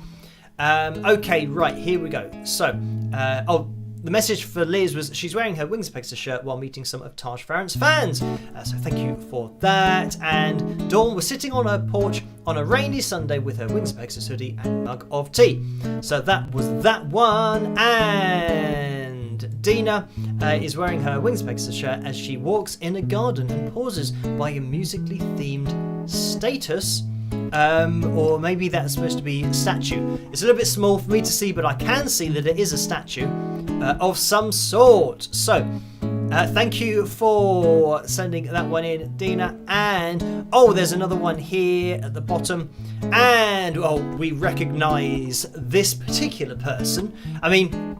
Okay, right, here we go. So, the message for Liz was she's wearing her Wings of Pegasus shirt while meeting some of Taj Farron's fans. So thank you for that. And Dawn was sitting on her porch on a rainy Sunday with her Wings of Pegasus hoodie and mug of tea. So that was that one. And Dina is wearing her Wings of Pegasus shirt as she walks in a garden and pauses by a musically themed status. Or maybe that's supposed to be a statue. It's a little bit small for me to see, but I can see that it is a statue of some sort. So thank you for sending that one in, Dina. And there's another one here at the bottom, and we recognise this particular person. I mean,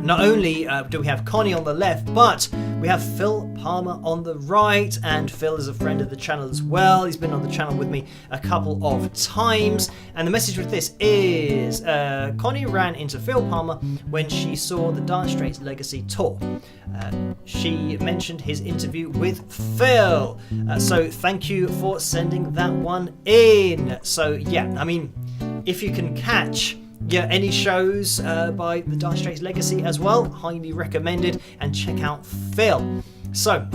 not only do we have Connie on the left, but we have Phil Palmer on the right, and Phil is a friend of the channel as well. He's been on the channel with me a couple of times, and the message with this is Connie ran into Phil Palmer when she saw the Dire Straits Legacy tour. She mentioned his interview with Phil, so thank you for sending that one in. So yeah, I mean, if you can catch any shows by the Dire Straits Legacy as well, highly recommended, and check out Phil. So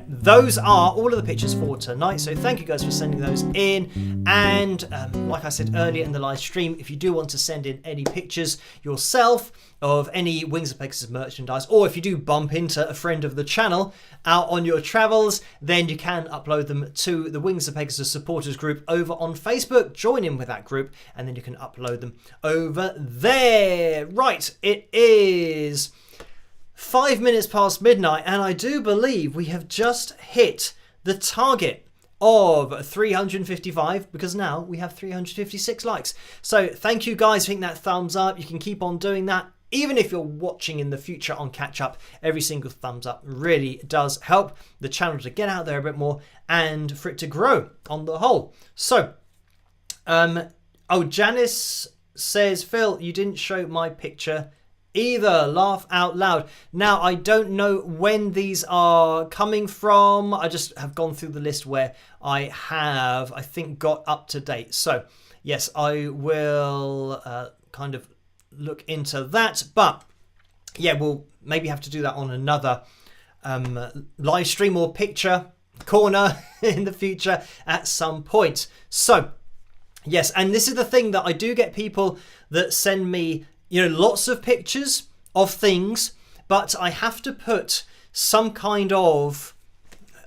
those are all of the pictures for tonight, so thank you guys for sending those in. And like I said earlier in the live stream, if you do want to send in any pictures yourself of any Wings of Pegasus merchandise, or if you do bump into a friend of the channel out on your travels, then you can upload them to the Wings of Pegasus supporters group over on Facebook. Join in with that group and then you can upload them over there. Right, it is 5 minutes past midnight, and I do believe we have just hit the target of 355, because now we have 356 likes. So thank you guys for hitting that thumbs up. You can keep on doing that. Even if you're watching in the future on catch up, every single thumbs up really does help the channel to get out there a bit more and for it to grow on the whole. So, Janice says, Phil, you didn't show my picture either laugh out loud. Now, I don't know when these are coming from. I just have gone through the list where I have, I think, got up to date. So, yes, I will kind of look into that. But, yeah, we'll maybe have to do that on another live stream or picture corner in the future at some point. So, yes, and this is the thing that I do get people that send me, lots of pictures of things, but I have to put some kind of,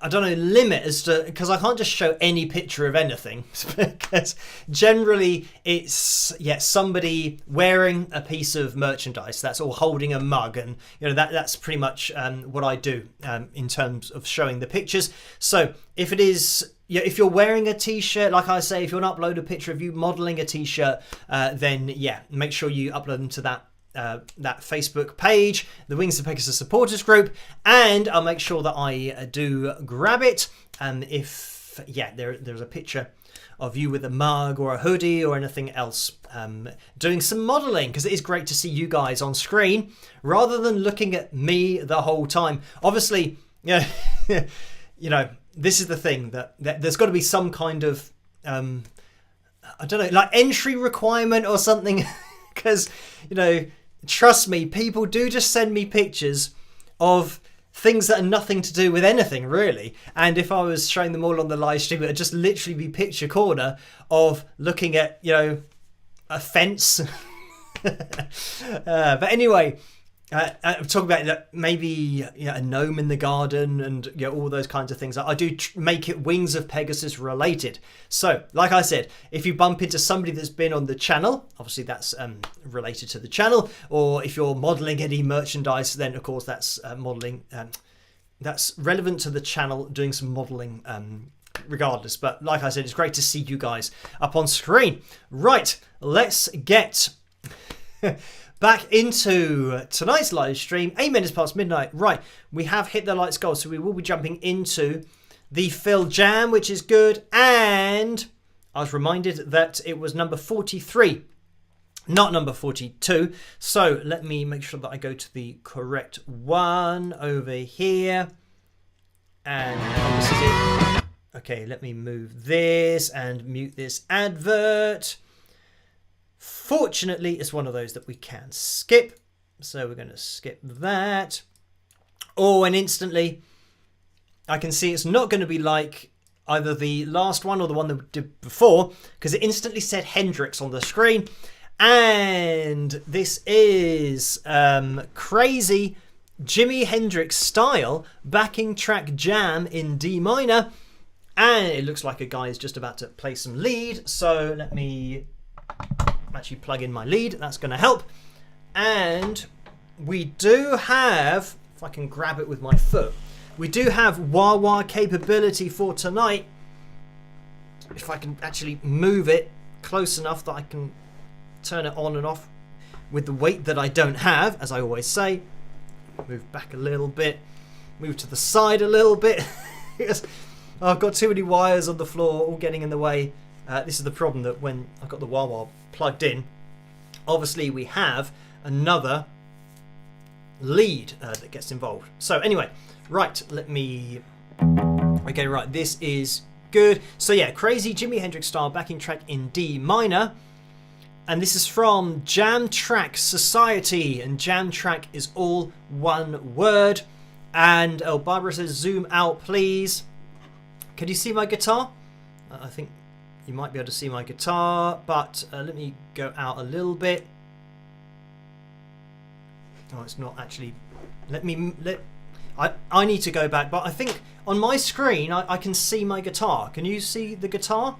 I don't know, limit as to, because I can't just show any picture of anything, because generally it's, somebody wearing a piece of merchandise, that's all, holding a mug, and that's pretty much what I do in terms of showing the pictures. So if it is, if you're wearing a t-shirt, like I say, if you want to upload a picture of you modeling a t-shirt, then make sure you upload them to that Facebook page, the Wings of Pegasus supporters group, and I'll make sure that I do grab it. And if there's a picture of you with a mug or a hoodie or anything else, doing some modeling, because it is great to see you guys on screen rather than looking at me the whole time. Obviously, this is the thing that there's got to be some kind of I don't know, like entry requirement or something, because trust me, people do just send me pictures of things that are nothing to do with anything really, and if I was showing them all on the live stream, it would just literally be picture corner of looking at a fence. But anyway, I'm talking about maybe a gnome in the garden and all those kinds of things. I do make it Wings of Pegasus related. So, like I said, if you bump into somebody that's been on the channel, obviously that's related to the channel. Or if you're modelling any merchandise, then of course that's modelling. That's relevant to the channel, doing some modelling regardless. But like I said, it's great to see you guys up on screen. Right, let's get back into tonight's live stream. 8 minutes past midnight. Right, we have hit the lights goal, so we will be jumping into the Phil Jam, which is good. And I was reminded that it was number 43, not number 42. So let me make sure that I go to the correct one over here. And this is it. Okay, let me move this and mute this advert. Fortunately, it's one of those that we can skip. So we're going to skip that. Oh, and instantly, I can see it's not going to be like either the last one or the one that we did before, because it instantly said Hendrix on the screen. And this is crazy Jimi Hendrix style backing track jam in D minor. And it looks like a guy is just about to play some lead. So let me actually plug in my lead. That's going to help. And we do have, if I can grab it with my foot, we do have wah-wah capability for tonight. If I can actually move it close enough that I can turn it on and off with the weight that I don't have, as I always say. Move back a little bit, move to the side a little bit. I've got too many wires on the floor all getting in the way. This is the problem, that when I've got the wah-wah plugged in, obviously we have another lead that gets involved. So anyway, right, okay, right, this is good. So yeah, crazy Jimi Hendrix style backing track in D minor. And this is from Jam Track Society, and Jam Track is all one word. And Barbara says, zoom out, please. Can you see my guitar? I think you might be able to see my guitar, but let me go out a little bit. Oh, it's not actually. I need to go back, but I think on my screen I can see my guitar. Can you see the guitar?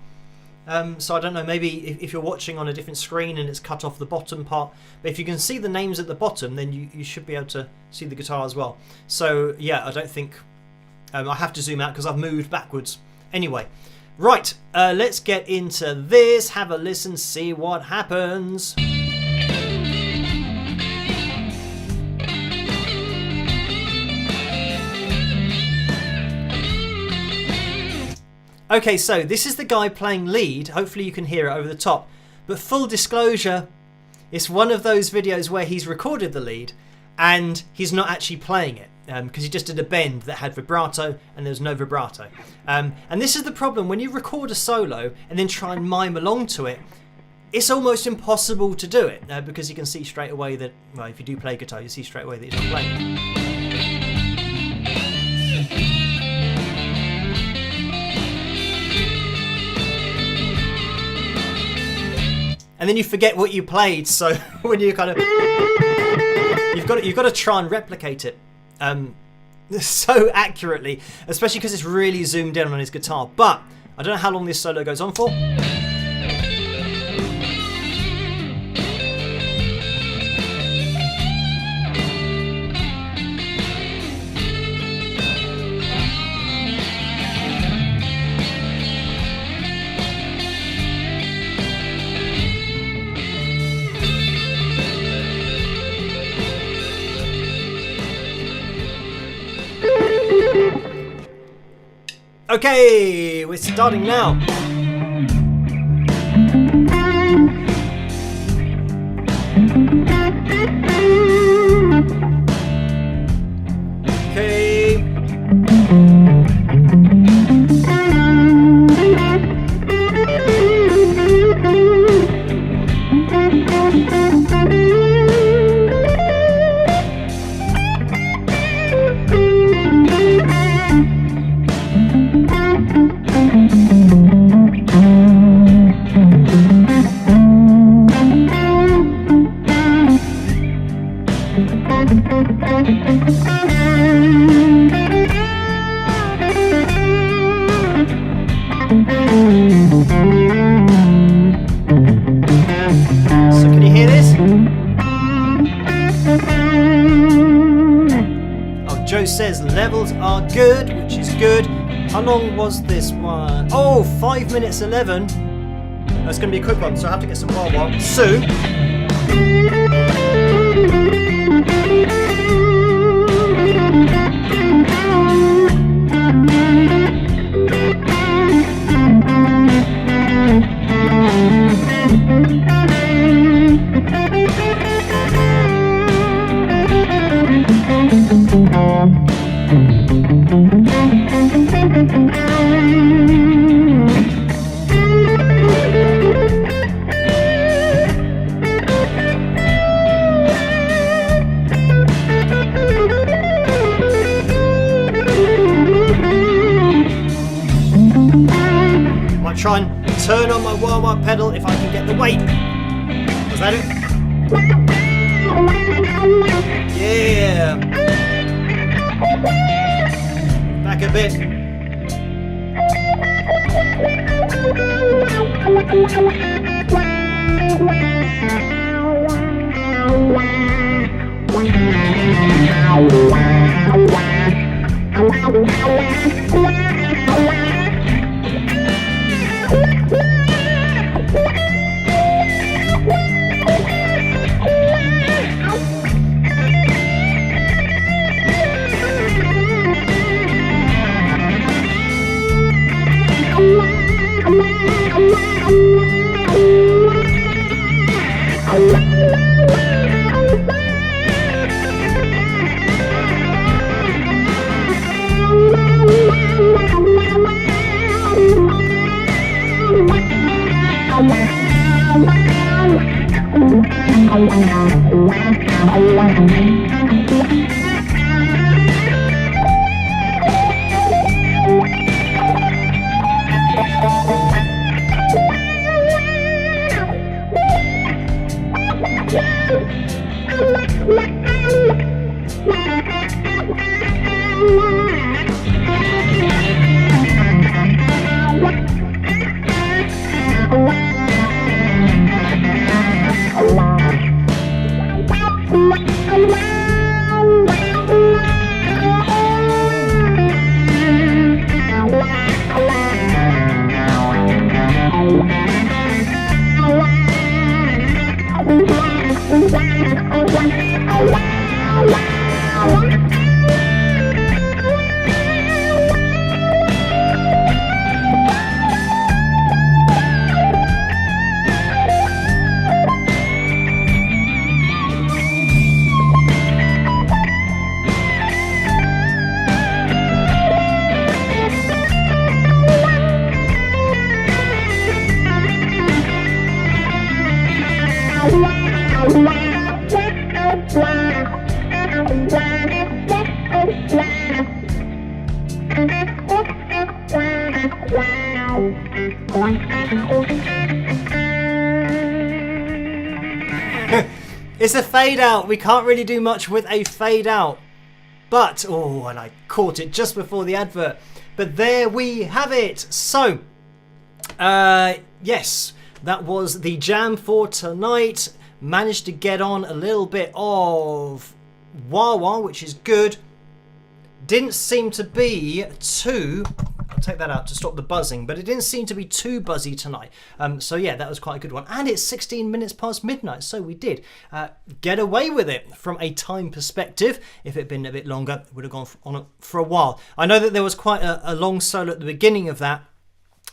So I don't know, maybe if you're watching on a different screen and it's cut off the bottom part, but if you can see the names at the bottom, then you should be able to see the guitar as well. So yeah, I don't think I have to zoom out because I've moved backwards. Anyway, right, let's get into this, have a listen, see what happens. Okay, so this is the guy playing lead. Hopefully you can hear it over the top. But full disclosure, It's one of those videos where he's recorded the lead and he's not actually playing it because he just did a bend that had vibrato and there was no vibrato. And this is the problem when you record a solo and then try and mime along to it. It's almost impossible to do it because you can see straight away that, well, if you do play guitar, you see straight away that he's not playing. And then you forget what you played, so when you kind of you've got to try and replicate it so accurately, especially because it's really zoomed in on his guitar. But I don't know how long this solo goes on for. Okay, we're starting now. Okay. So can you hear this? Oh, Joe says levels are good, which is good. How long was this one? Oh, 5 minutes 11. That's going to be a quick one, so I have to get some wah-wah soon. Might try and turn on my wah-wah pedal if I can get the weight. Was that it? Yeah. Back a bit. It's a fade out. We can't really do much with a fade out. But, oh, and I caught it just before the advert. But there we have it. So, yes, that was the jam for tonight. Managed to get on a little bit of wah wah, which is good. Didn't seem to be too... I'll take that out to stop the buzzing, but it didn't seem to be too buzzy tonight. So yeah, that was quite a good one. And it's 16 minutes past midnight, so we did get away with it from a time perspective. If it had been a bit longer, it would have gone on for a while. I know that there was quite a long solo at the beginning of that,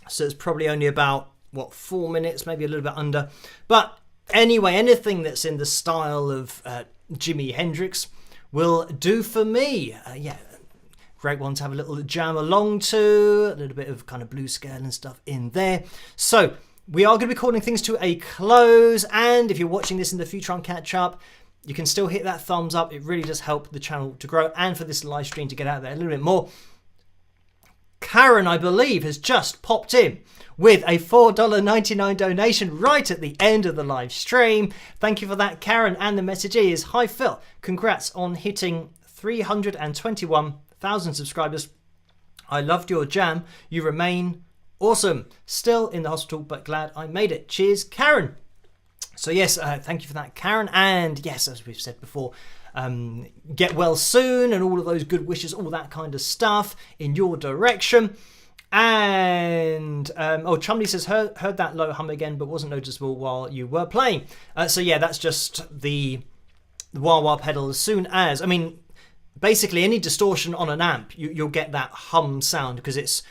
so it's probably only about, 4 minutes, maybe a little bit under. But anyway, anything that's in the style of Jimi Hendrix will do for me. Yeah. Great one to have a little jam along to, a little bit of kind of blues scale and stuff in there. So we are going to be calling things to a close, and if you're watching this in the future on catch up, you can still hit that thumbs up. It really does help the channel to grow and for this live stream to get out there a little bit more. Karen, I believe, has just popped in with a $4.99 donation right at the end of the live stream. Thank you for that, Karen. And the message is, hi Phil, congrats on hitting 321,000 subscribers. I loved your jam. You remain awesome. Still in the hospital, but glad I made it. Cheers, Karen. So yes, thank you for that, Karen. And yes, as we've said before, get well soon and all of those good wishes, all that kind of stuff in your direction. And Chumley says heard that low hum again, but wasn't noticeable while you were playing. So yeah, that's just the wah wah pedal. As soon as, basically any distortion on an amp, you'll get that hum sound because it's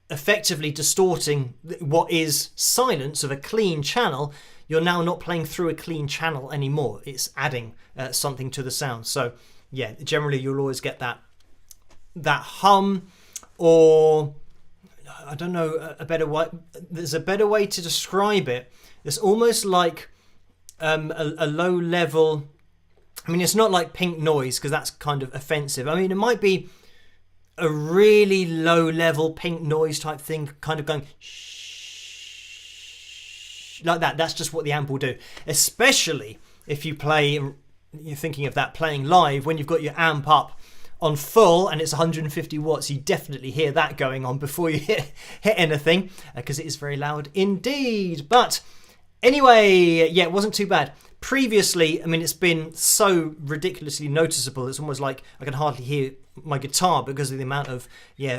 effectively distorting what is silence of a clean channel. You're now not playing through a clean channel anymore. It's adding something to the sound. So yeah, generally you'll always get that hum, or I don't know a better way. There's a better way to describe it. It's almost like a low level. It's not like pink noise because that's kind of offensive. It might be a really low level pink noise type thing, kind of going shh, like that. That's just what the amp will do, especially if you play, you're thinking of that playing live when you've got your amp up on full and it's 150 watts. You definitely hear that going on before you hit anything because it is very loud indeed. But anyway, yeah, it wasn't too bad. Previously, it's been so ridiculously noticeable. It's almost like I can hardly hear my guitar because of the amount of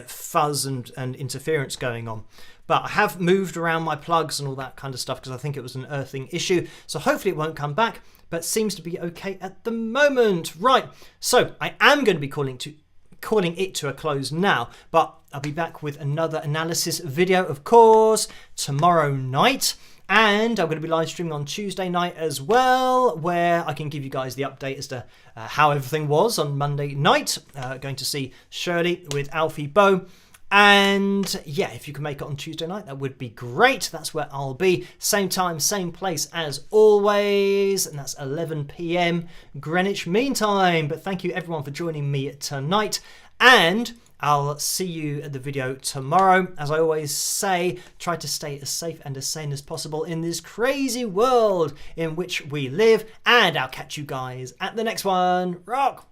fuzz and interference going on. But I have moved around my plugs and all that kind of stuff because I think it was an earthing issue. So hopefully it won't come back, but seems to be okay at the moment. Right, so I am going to be calling it to a close now, but I'll be back with another analysis video, of course, tomorrow night. And I'm going to be live streaming on Tuesday night as well, where I can give you guys the update as to how everything was on Monday night. Going to see Shirley with Alfie Bow. And yeah, if you can make it on Tuesday night, that would be great. That's where I'll be. Same time, same place as always. And that's 11 p.m. Greenwich Mean Time. But thank you everyone for joining me tonight. And I'll see you at the video tomorrow. As I always say, try to stay as safe and as sane as possible in this crazy world in which we live. And I'll catch you guys at the next one. Rock!